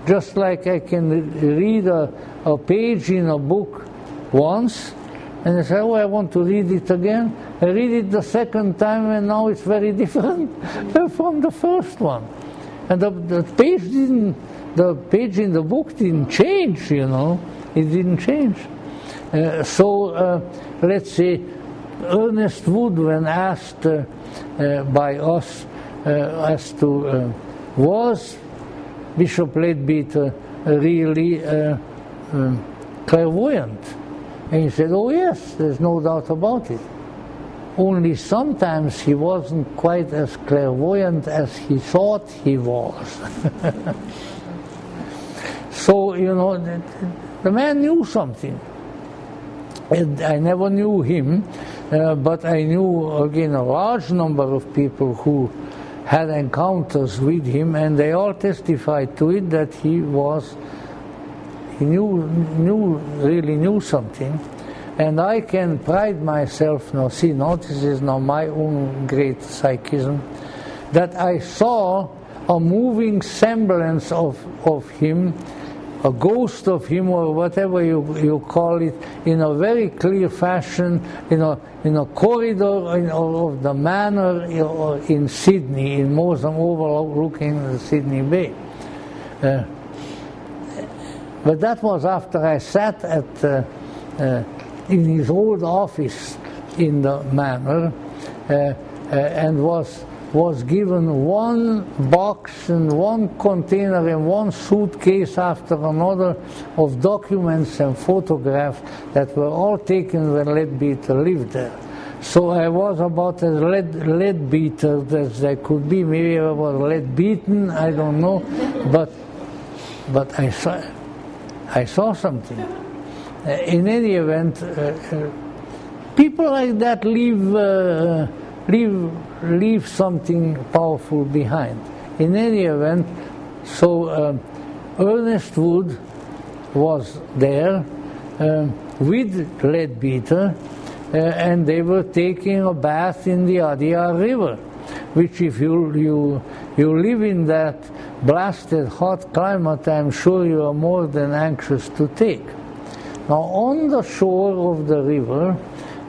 Just like I can read a page in a book once, and I say, oh, I want to read it again. I read it the second time, and now it's very different from the first one. And the page in the book didn't change, It didn't change. So let's say Ernest Wood, when asked by us as to was Bishop Leadbeater really clairvoyant? And he said, oh yes, there's no doubt about it. Only sometimes he wasn't quite as clairvoyant as he thought he was. So, the man knew something. And I never knew him, but I knew, again, a large number of people who had encounters with him, and they all testified to it that he really knew something. And I can pride myself now, this is now my own great psychism, that I saw a moving semblance of him, a ghost of him, or whatever you call it, in a very clear fashion, in a corridor of the manor in Sydney, in Mosam, overlooking the Sydney Bay. But that was after I sat in his old office in the manor, and was given one box and one container and one suitcase after another of documents and photographs that were all taken when Leadbeater lived there. So I was about as Leadbeater as I could be. Maybe I was lead-beaten, I don't know. But but I saw something. In any event, people like that leave something powerful behind. In any event, so Ernest Wood was there with Leadbeater, and they were taking a bath in the Adyar River, which if you live in that blasted hot climate, I'm sure you are more than anxious to take. Now on the shore of the river,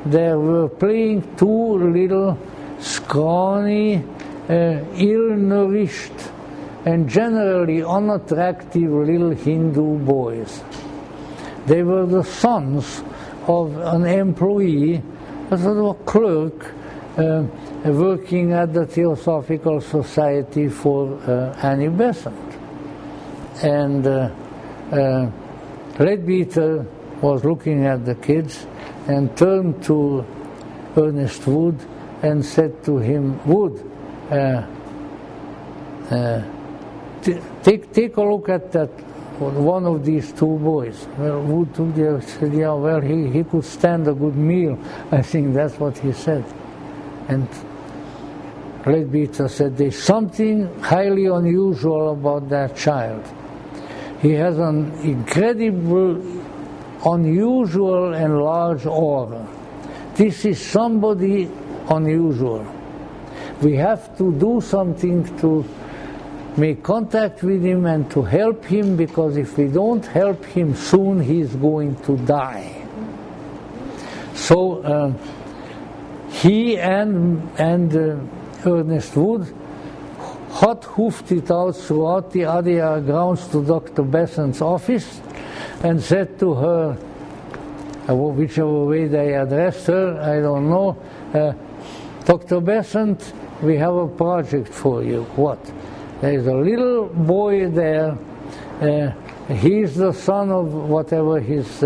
there were playing two little scrawny, ill-nourished, and generally unattractive little Hindu boys. They were the sons of an employee, a sort of a clerk, working at the Theosophical Society for Annie Besant. And Leadbeater was looking at the kids and turned to Ernest Wood and said to him, Wood, take a look at that, one of these two boys. Well, Wood said, yeah, well, he could stand a good meal. I think that's what he said. And Leadbeater said, there's something highly unusual about that child. He has an incredible, unusual and large aura. This is somebody unusual. We have to do something to make contact with him and to help him, because if we don't help him soon, he's going to die. So he and Ernest Wood hot-hoofed it out throughout the Adyar grounds to Dr. Besant's office and said to her, whichever way they addressed her, I don't know, Dr. Besant, we have a project for you. What? There's a little boy there. He's the son of whatever his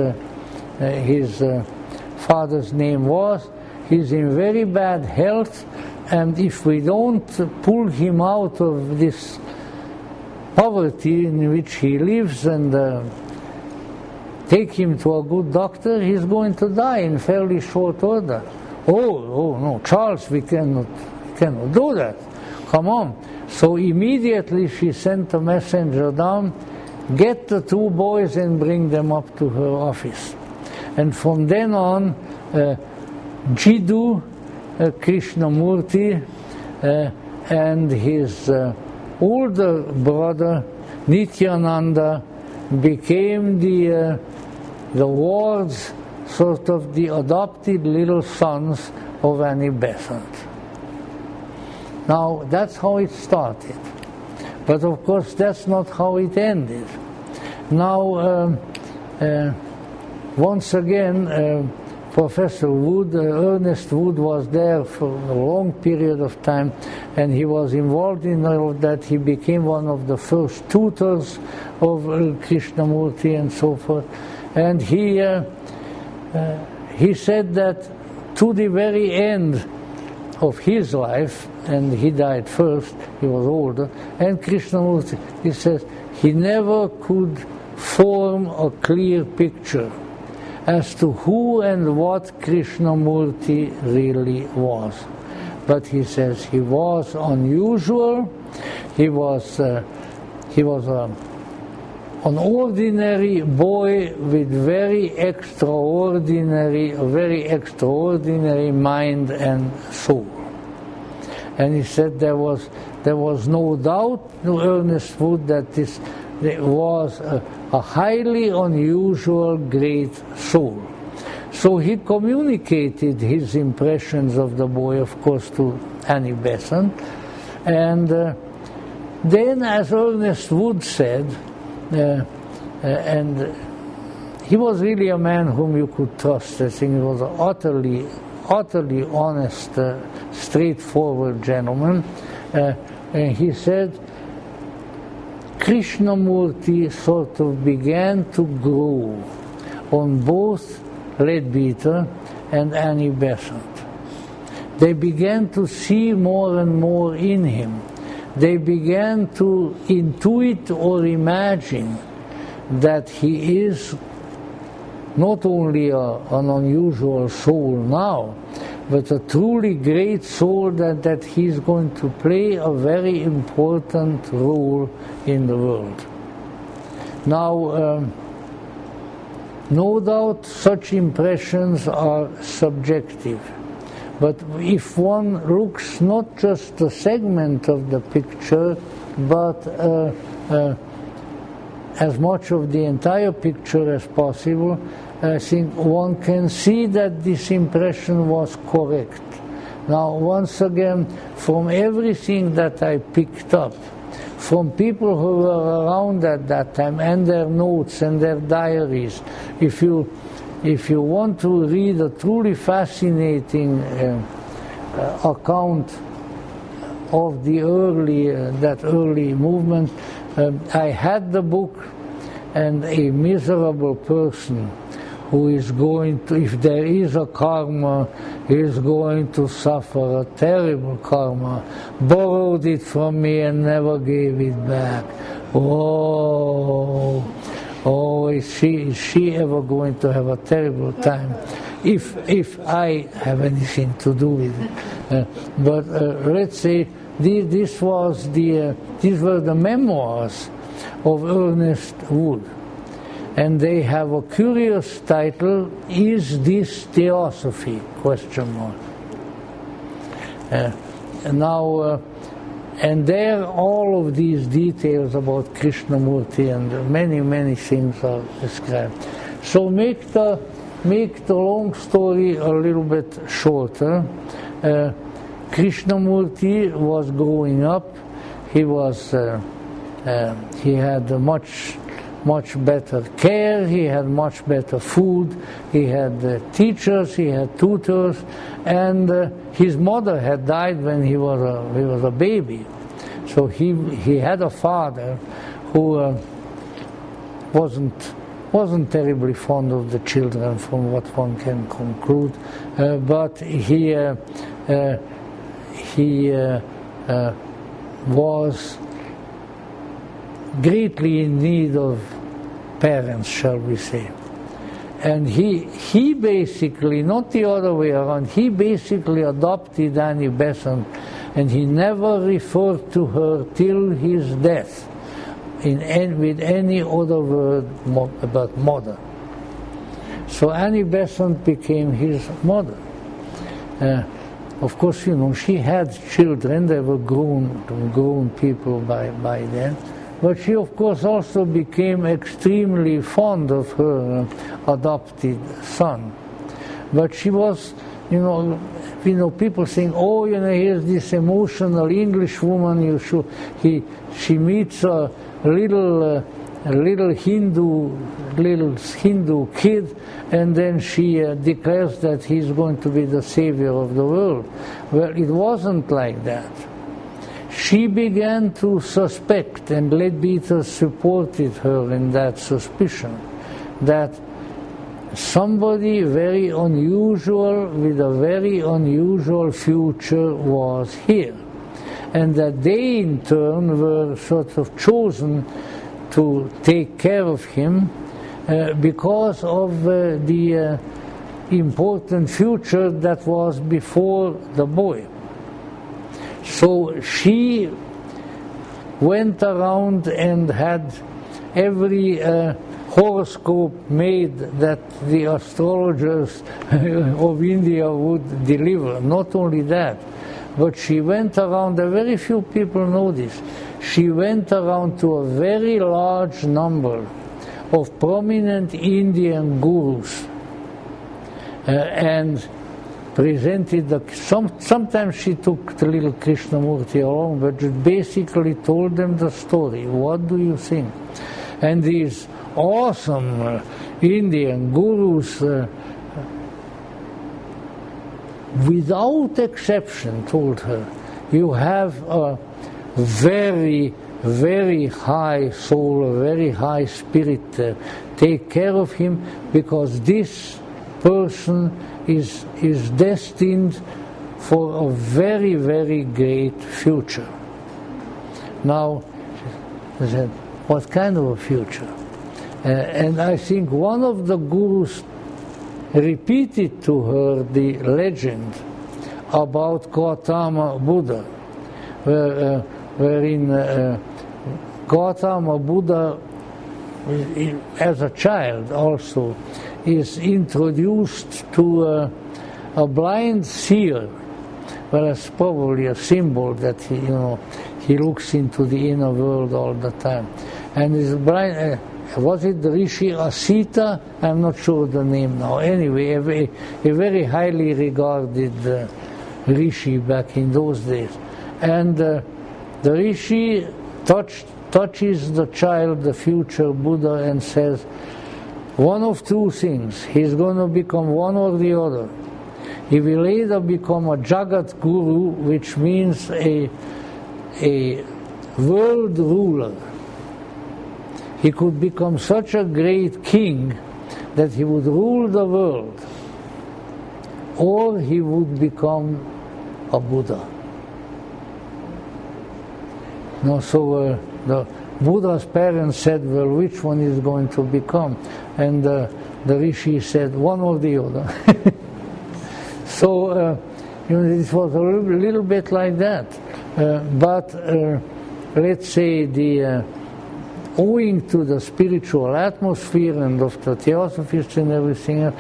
father's name was. He's in very bad health, and if we don't pull him out of this poverty in which he lives and take him to a good doctor, he's going to die in fairly short order. Oh no, Charles, we cannot do that. Come on. So immediately she sent a messenger down, get the two boys and bring them up to her office. And from then on, Jiddu Krishnamurti and his older brother Nityananda became the wards, sort of the adopted little sons of Annie Besant. Now, that's how it started. But of course, that's not how it ended. Now, once again, Professor Wood, Ernest Wood, was there for a long period of time, and he was involved in all of that. He became one of the first tutors of Krishnamurti and so forth. And he said that to the very end of his life, and he died first, he was older, and Krishnamurti, he says, he never could form a clear picture as to who and what Krishnamurti really was. But he says he was unusual, he was an ordinary boy with very extraordinary mind and soul. And he said there was no doubt to Ernest Wood that there was a highly unusual great soul. So he communicated his impressions of the boy, of course, to Annie Besant. And then, as Ernest Wood said, and he was really a man whom you could trust. I think he was an utterly honest, straightforward gentleman. And he said, Krishnamurti sort of began to grow on both Leadbeater and Annie Besant. They began to see more and more in him. they began to intuit or imagine that he is not only an unusual soul now, but a truly great soul that he's going to play a very important role in the world. Now, no doubt such impressions are subjective, but if one looks not just a segment of the picture, but as much of the entire picture as possible, I think one can see that this impression was correct. Now, once again, from everything that I picked up, from people who were around at that time, and their notes and their diaries, if you want to read a truly fascinating account of the that early movement, I had the book, and a miserable person who is going to, if there is a karma, is going to suffer a terrible karma, borrowed it from me and never gave it back. Oh, is she ever going to have a terrible time if I have anything to do with it? But let's say these were the memoirs of Ernest Wood. And they have a curious title, Is This Theosophy? ? And there all of these details about Krishnamurti and many, many things are described. So make the long story a little bit shorter. Krishnamurti was growing up. He had much better care, he had much better food, he had teachers, he had tutors, and his mother had died when he was a baby. So he had a father who wasn't terribly fond of the children, from what one can conclude, but he was greatly in need of parents, shall we say. And he basically, not the other way around, he basically adopted Annie Besant, and he never referred to her till his death with any other word but mother. So Annie Besant became his mother. Of course, she had children, they were grown people by then. But she, of course, also became extremely fond of her adopted son. But she was, people saying, here's this emotional English woman. She meets a little Hindu kid, and then she declares that he's going to be the savior of the world. Well, it wasn't like that. She began to suspect, and Leadbeater supported her in that suspicion, that somebody very unusual with a very unusual future was here, and that they in turn were sort of chosen to take care of him because of the important future that was before the boy. So she went around and had every horoscope made that the astrologers of India would deliver. Not only that, but she went around, very few people know this, she went around to a very large number of prominent Indian gurus and presented sometimes she took the little Krishnamurti along, but just basically told them the story. What do you think? And these awesome Indian gurus, without exception, told her, you have a very, very high soul, a very high spirit. Take care of him, because this person is destined for a very, very great future. Now, she said, what kind of a future? And I think one of the gurus repeated to her the legend about Gautama Buddha, wherein Gautama Buddha, as a child also, is introduced to a blind seer. Well, it's probably a symbol that he looks into the inner world all the time. And is blind. Was it the Rishi Asita? I'm not sure the name now. Anyway, a very highly regarded Rishi back in those days. And the Rishi touches the child, the future Buddha, and says, one of two things. He's going to become one or the other. He will either become a Jagat Guru, which means a world ruler. He could become such a great king that he would rule the world, or he would become a Buddha. So the Buddha's parents said, well, which one is going to become? And the Rishi said, one or the other. So, it was a little bit like that. But let's say owing to the spiritual atmosphere and of the Theosophists and everything, and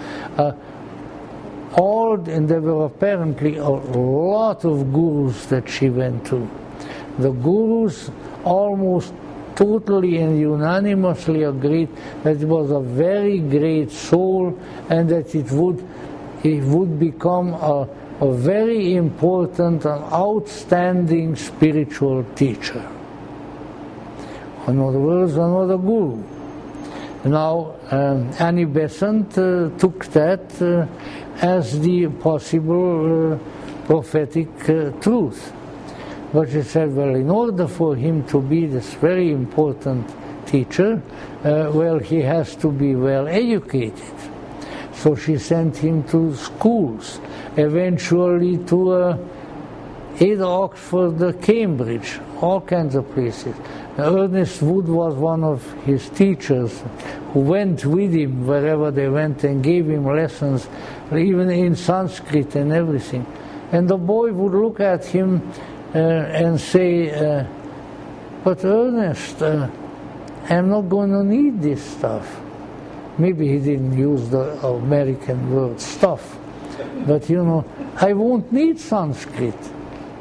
there were apparently a lot of gurus that she went to. The gurus almost totally and unanimously agreed that it was a very great soul and that it would become a very important and outstanding spiritual teacher. In other words, another guru. Now, Annie Besant took that as the possible prophetic truth. But she said, well, in order for him to be this very important teacher, he has to be well educated. So she sent him to schools, eventually to either Oxford or Cambridge, all kinds of places. Ernest Wood was one of his teachers who went with him wherever they went and gave him lessons, even in Sanskrit and everything. And the boy would look at him and say, but Ernest, I'm not going to need this stuff. Maybe he didn't use the American word stuff, but I won't need Sanskrit.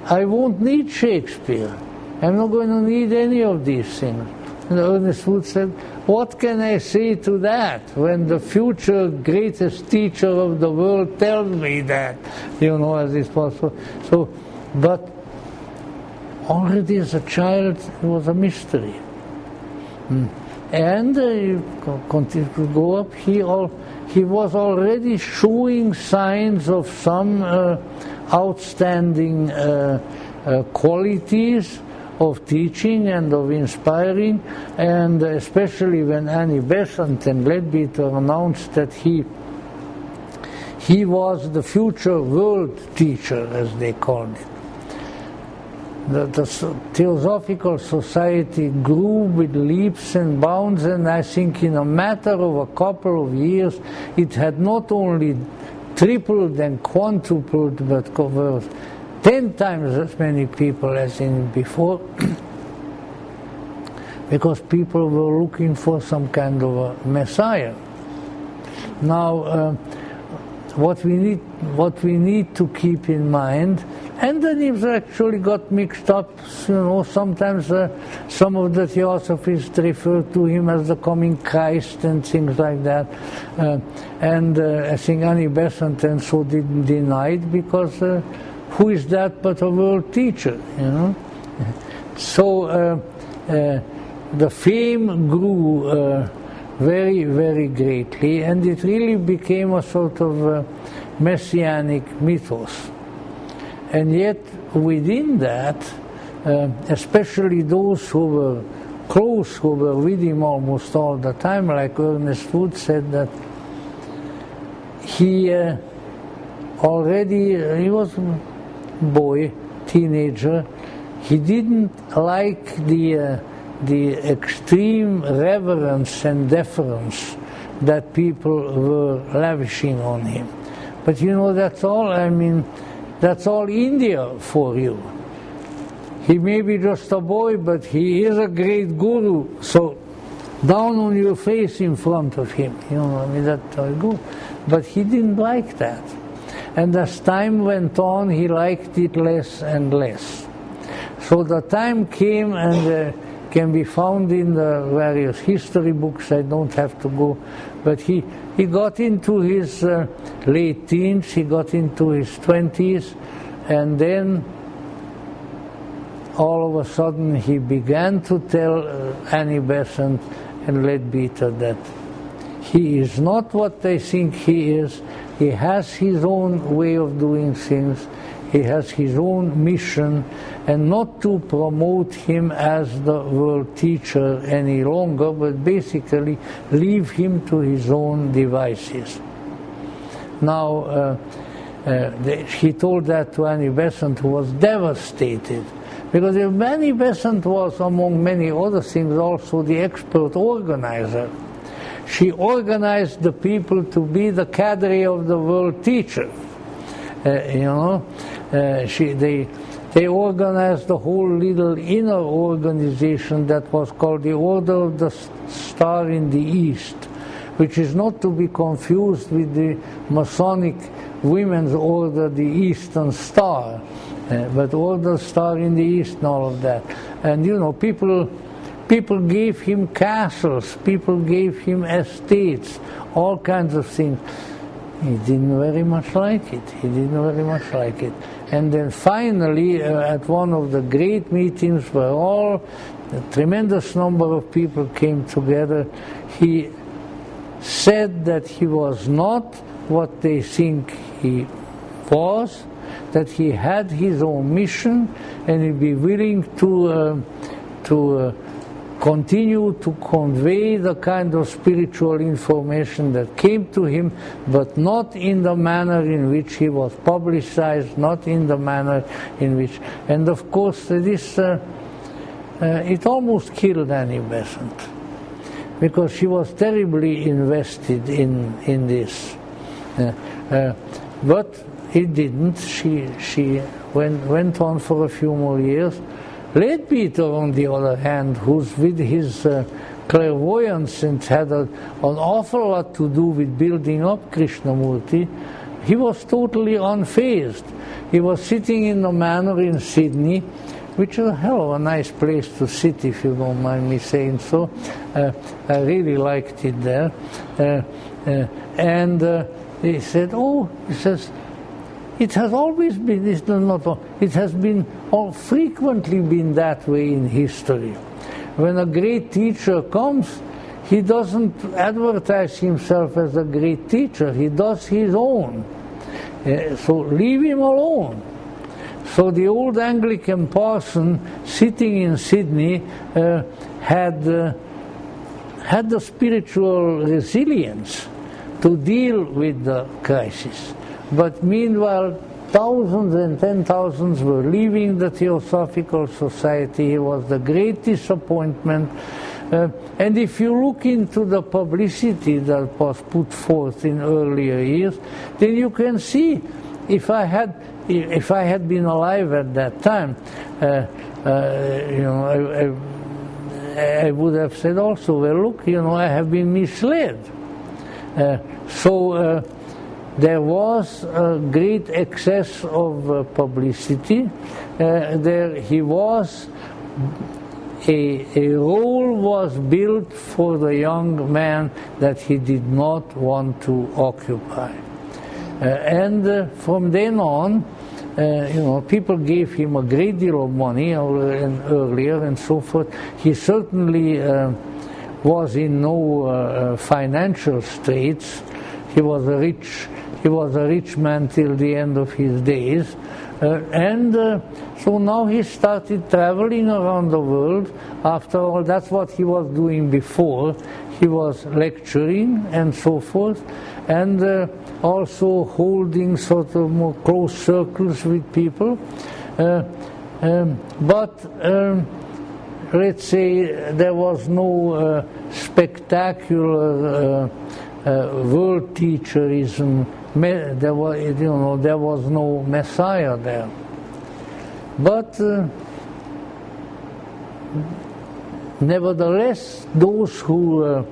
I won't need Shakespeare. I'm not going to need any of these things. And Ernest Wood said, what can I say to that when the future greatest teacher of the world tells me that, as is possible. So, but already as a child, it was a mystery. And you continue to go up, he was already showing signs of some outstanding qualities of teaching and of inspiring, and especially when Annie Besant and Leadbeater announced that he was the future world teacher, as they called it. The Theosophical Society grew with leaps and bounds, and I think in a matter of a couple of years it had not only tripled and quadrupled, but covered 10 times as many people as in before, because people were looking for some kind of a messiah. Now, what we need to keep in mind, and the names actually got mixed up. Sometimes some of the Theosophists refer to him as the coming Christ and things like that. And I think Annie Besant and so didn't deny it, because who is that but a world teacher, So the fame grew very, very greatly, and it really became a sort of messianic mythos. And yet, within that, especially those who were close, who were with him almost all the time, like Ernest Wood said that he was a boy, teenager, he didn't like the extreme reverence and deference that people were lavishing on him. But you know, that's all, I mean, that's all India for you. He may be just a boy, but he is a great guru, so down on your face in front of him, you know, I mean, that's how it goes. But he didn't like that. And as time went on, he liked it less and less. So the time came, and can be found in the various history books, I don't have to go, but he got into his late teens, he got into his 20s, and then all of a sudden he began to tell Annie Besant and Leadbeater that he is not what they think he is. He has his own way of doing things. He has his own mission, and not to promote him as the world teacher any longer, but basically leave him to his own devices. Now, he told that to Annie Besant, who was devastated, because Annie Besant was, among many other things, also the expert organizer. She organized the people to be the cadre of the world teacher. You know, they organized the whole little inner organization that was called the Order of the Star in the East, which is not to be confused with the Masonic Women's Order, the Eastern Star, but Order Star in the East and all of that. And you know, people gave him castles, people gave him estates, all kinds of things. He didn't very much like it. He didn't very much like it. And then finally, at one of the great meetings where a tremendous number of people came together, he said that he was not what they think he was, that he had his own mission, and he'd be willing to continue to convey the kind of spiritual information that came to him, but not in the manner in which he was publicized, not in the manner in which... And of course, it almost killed Annie Besant, because she was terribly invested in this. But it didn't. She went on for a few more years. Leadbeater, on the other hand, who's with his clairvoyance and had an awful lot to do with building up Krishnamurti, he was totally unfazed. He was sitting in the manor in Sydney, which is a hell of a nice place to sit, if you don't mind me saying so. I really liked it there. And he said, he says, it has always been, it has been frequently been that way in history. When a great teacher comes, he doesn't advertise himself as a great teacher, he does his own. So leave him alone. So the old Anglican parson sitting in Sydney had the spiritual resilience to deal with the crisis. But meanwhile, thousands and 10,000s were leaving the Theosophical Society. It was the great disappointment. And if you look into the publicity that was put forth in earlier years, then you can see, if I had been alive at that time, I would have said also, well, look, I have been misled. There was a great excess of publicity. A role was built for the young man that he did not want to occupy. And from then on, people gave him a great deal of money earlier and so forth. He certainly was in no financial straits. He was a rich man till the end of his days. So now he started traveling around the world. After all, that's what he was doing before. He was lecturing and so forth, and also holding sort of more close circles with people. but let's say there was no spectacular world teacherism. There was no Messiah there. But nevertheless, those who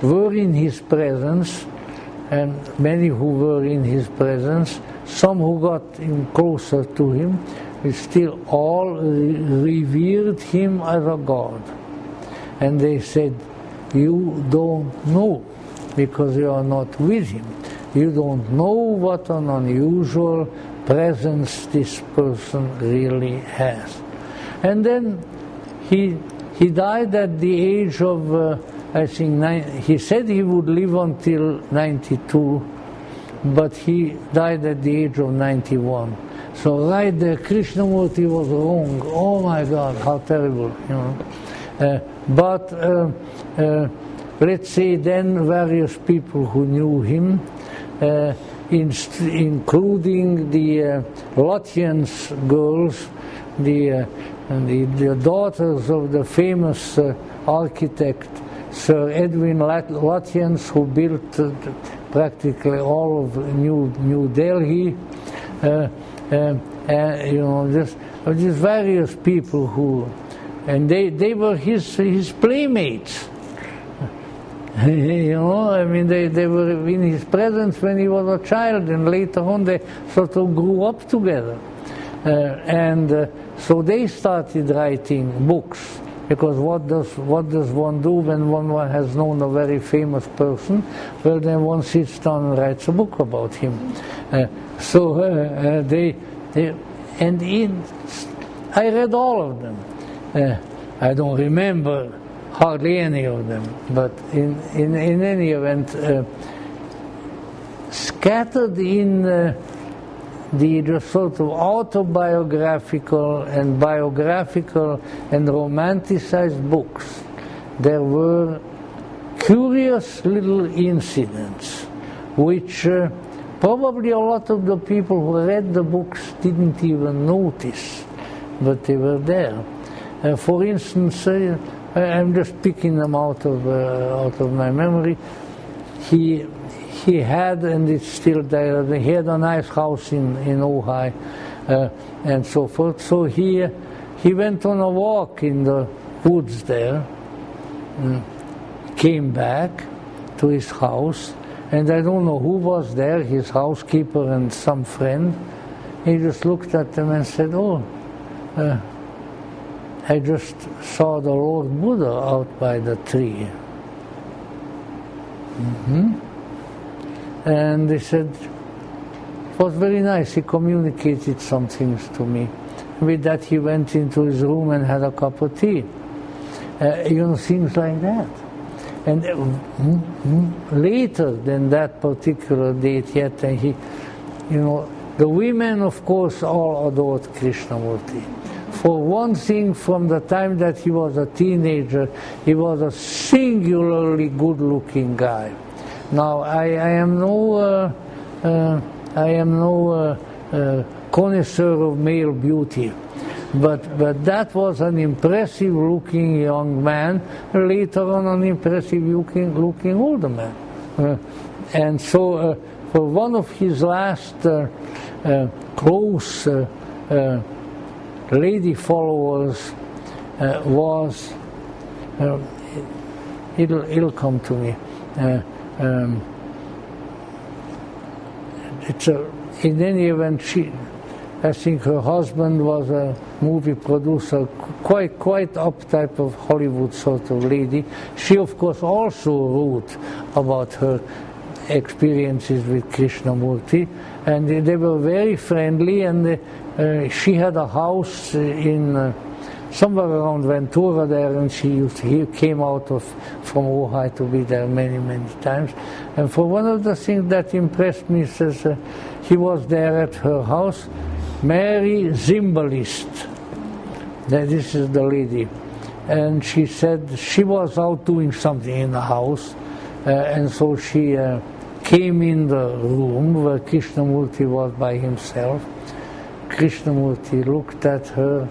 were in his presence, and many who were in his presence, some who got him closer to him, we still all revered him as a god. And they said, you don't know, because you are not with him. You don't know what an unusual presence this person really has. And then he died at the age of, I think, he said he would live until 92, but he died at the age of 91. So right there, Krishnamurti was wrong. Oh my God, how terrible, you know. But let's say then various people who knew him, including the Latvians girls, the daughters of the famous architect Sir Edwin Latvians, who built practically all of New Delhi, you know, just various people who, and they were his playmates. You know, I mean, they were in his presence when he was a child, and later on they sort of grew up together. So they started writing books, because what does one do when one has known a very famous person? Well, then one sits down and writes a book about him. I read all of them. I don't remember hardly any of them, but in any event, scattered in the sort of autobiographical and biographical and romanticized books, there were curious little incidents which probably a lot of the people who read the books didn't even notice, but they were there. For instance, I'm just picking them out of my memory. He had, and it's still there, he had a nice house in Ojai, and so forth. So he went on a walk in the woods there, came back to his house, and I don't know who was there, his housekeeper and some friend. He just looked at them and said, oh, I just saw the Lord Buddha out by the tree. And they said, it was very nice, he communicated some things to me. With that he went into his room and had a cup of tea. You know, things like that. And later than that particular date yet, and he, you know, the women of course all adored Krishnamurti. For one thing, from the time that he was a teenager, he was a singularly good-looking guy. Now, I am no connoisseur of male beauty, but that was an impressive-looking young man. Later on, an impressive-looking older man. And so, for one of his last close lady followers was, it'll come to me. In any event, I think her husband was a movie producer, quite up type of Hollywood sort of lady. She, of course, also wrote about her experiences with Krishnamurti, and they were very friendly, and she had a house in somewhere around Ventura there, and he came out from Ojai to be there many times. And for one of the things that impressed me, says he was there at her house, Mary Zimbalist. This is the lady. And she said she was out doing something in the house, and so she came in the room where Krishnamurti was by himself, Krishnamurti looked at her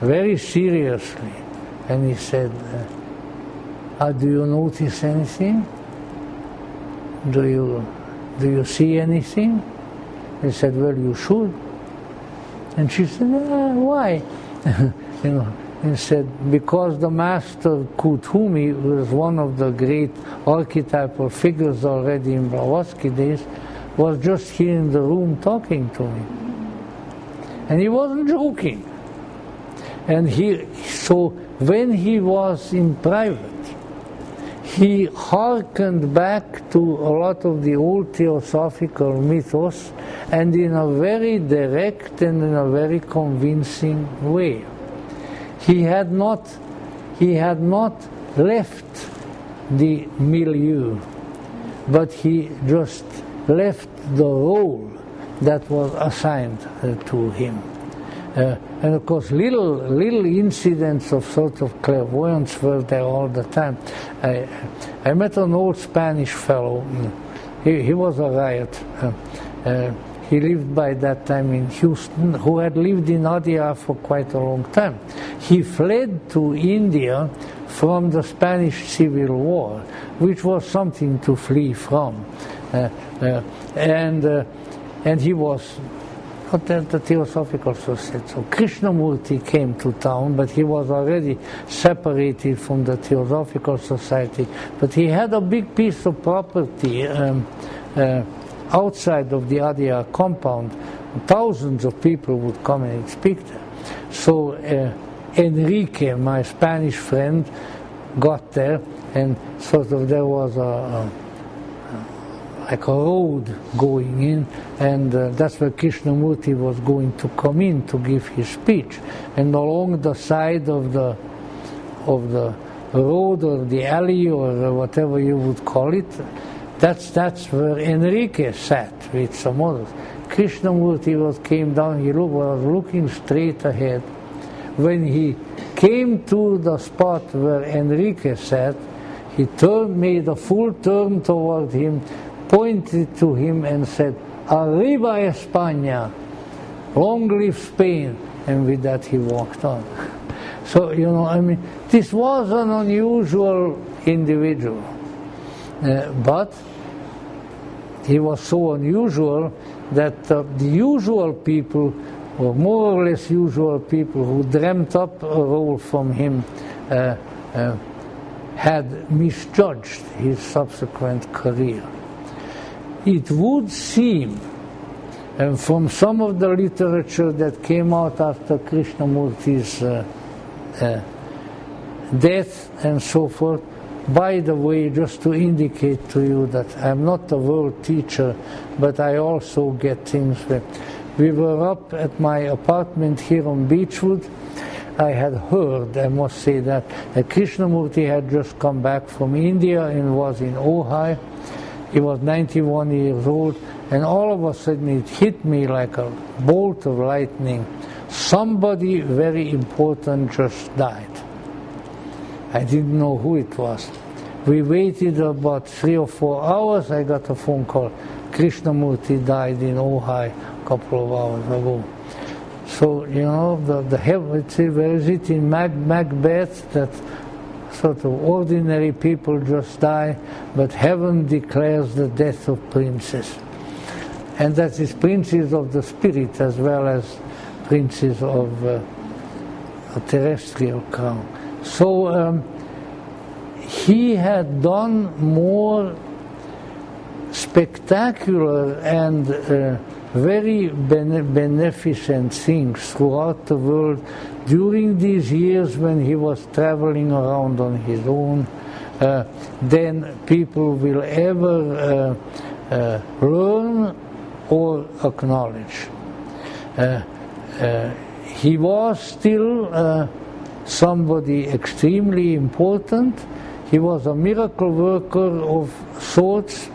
very seriously, and he said, do you notice anything? Do you see anything? He said, well, you should. And she said, why? You know, he said, because the master Kuthumi was one of the great archetypal figures already in Blavatsky days, was just here in the room talking to me. And he wasn't joking. And so when he was in private, he hearkened back to a lot of the old theosophical mythos, and in a very direct and in a very convincing way. He had not left the milieu, but he just left the role that was assigned to him. And of course, little incidents of sort of clairvoyance were there all the time. I met an old Spanish fellow. He was a riot. He lived by that time in Houston, who had lived in Adyar for quite a long time. He fled to India from the Spanish Civil War, which was something to flee from. And he was at the Theosophical Society. So Krishnamurti came to town, but he was already separated from the Theosophical Society. But he had a big piece of property outside of the Adyar compound. Thousands of people would come and speak there. So Enrique, my Spanish friend, got there, and sort of there was like a road going in, and that's where Krishnamurti was going to come in to give his speech. And along the side of the road or the alley or whatever you would call it, that's where Enrique sat with some others. Krishnamurti came down, was looking straight ahead. When he came to the spot where Enrique sat, he made a full turn toward him, pointed to him and said, "Arriba España, long live Spain," and with that he walked on. So, I mean, this was an unusual individual, but he was so unusual that the usual people, or more or less usual people who dreamt up a role from him, had misjudged his subsequent career. It would seem, and from some of the literature that came out after Krishnamurti's death and so forth, by the way, just to indicate to you that I'm not a world teacher, but I also get things where we were up at my apartment here on Beechwood. I had heard, I must say that Krishnamurti had just come back from India and was in Ojai. He was 91 years old, and all of a sudden it hit me like a bolt of lightning. Somebody very important just died. I didn't know who it was. We waited about 3 or 4 hours. I got a phone call. Krishnamurti died in Ojai a couple of hours ago. So, where is it in Macbeth that sort of ordinary people just die, but heaven declares the death of princes. And that is princes of the spirit as well as princes of a terrestrial crown. So he had done more spectacular and very beneficent things throughout the world during these years when he was traveling around on his own than people will ever learn or acknowledge. He was still somebody extremely important. He was a miracle worker of sorts.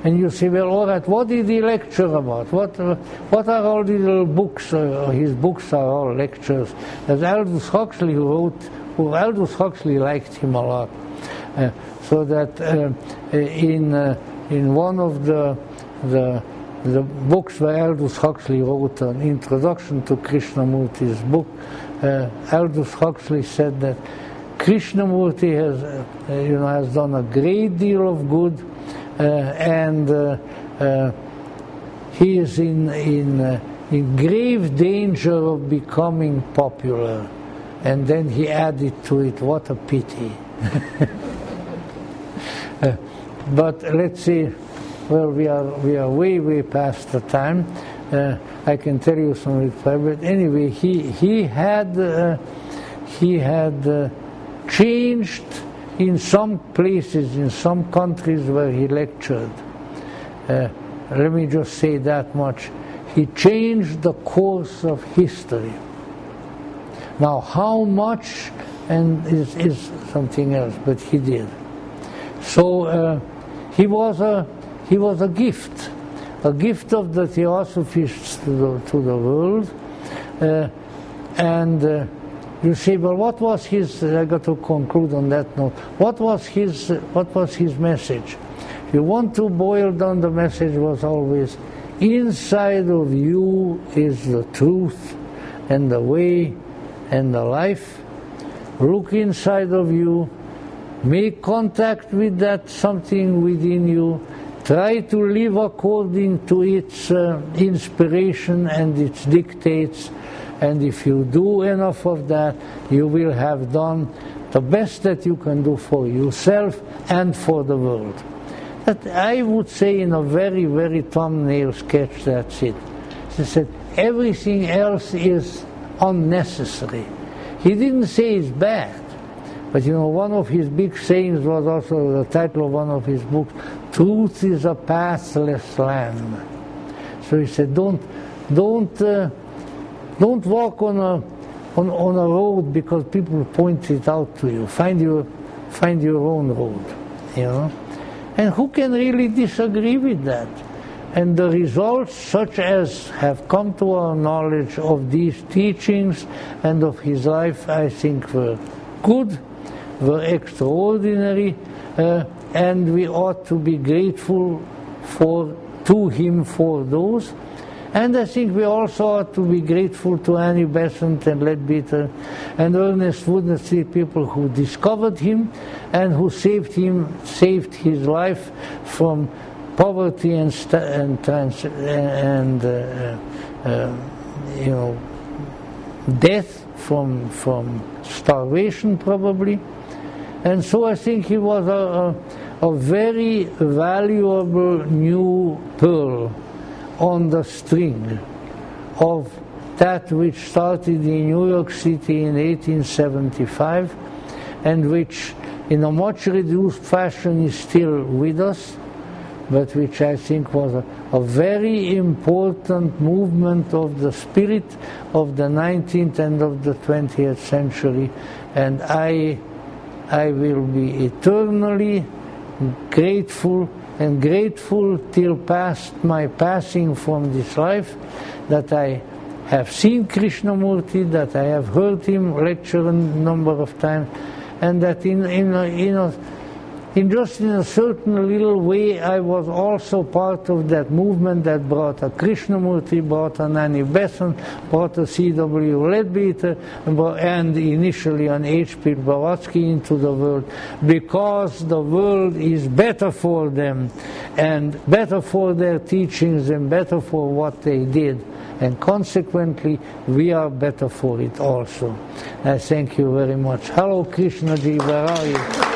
And you say, well, all right, what did he lecture about? What are all these little books? His books are all lectures. There's Aldous Huxley Aldous Huxley liked him a lot. So that in one of the the books where Aldous Huxley wrote an introduction to Krishnamurti's book. Aldous Huxley said that Krishnamurti has done a great deal of good, and he is in grave danger of becoming popular. And then he added to it, what a pity. But let's see, well, we are way past the time. I can tell you some but anyway, he had changed in some places, in some countries where he lectured. Let me just say that much. He changed the course of history. Now, how much and is something else, but he did. So he was a gift of the Theosophists to the world. And you say, well, what was his? I got to conclude on that note. What was his message? If you want to boil down, the message was always: inside of you is the truth and the way and the life. Look inside of you, make contact with that something within you, try to live according to its inspiration and its dictates, and if you do enough of that, you will have done the best that you can do for yourself and for the world. That, I would say, in a very thumbnail sketch, that's it. He said everything else is unnecessary. He didn't say it's bad, but one of his big sayings was also the title of one of his books: "Truth is a pathless land." So he said, don't walk on a road because people point it out to you. Find your own road, And who can really disagree with that? And the results, such as have come to our knowledge of these teachings and of his life, I think were good, were extraordinary, and we ought to be grateful to him for those. And I think we also ought to be grateful to Annie Besant and Leadbeater and Ernest Woodney, people who discovered him and who saved his life from poverty and death, from starvation probably. And so I think he was a very valuable new pearl on the string of that which started in New York City in 1875 and which in a much reduced fashion is still with us, but which I think was a very important movement of the spirit of the 19th and of the 20th century, and I will be eternally grateful till past my passing from this life, that I have seen Krishnamurti, that I have heard him lecture a number of times, and that in just in a certain little way I was also part of that movement that brought a Krishnamurti, brought an Annie Besant, brought a C.W. Leadbeater, and initially an H.P. Blavatsky into the world, because the world is better for them and better for their teachings and better for what they did. And consequently, we are better for it also. I thank you very much. Hello, Krishnaji, where are you?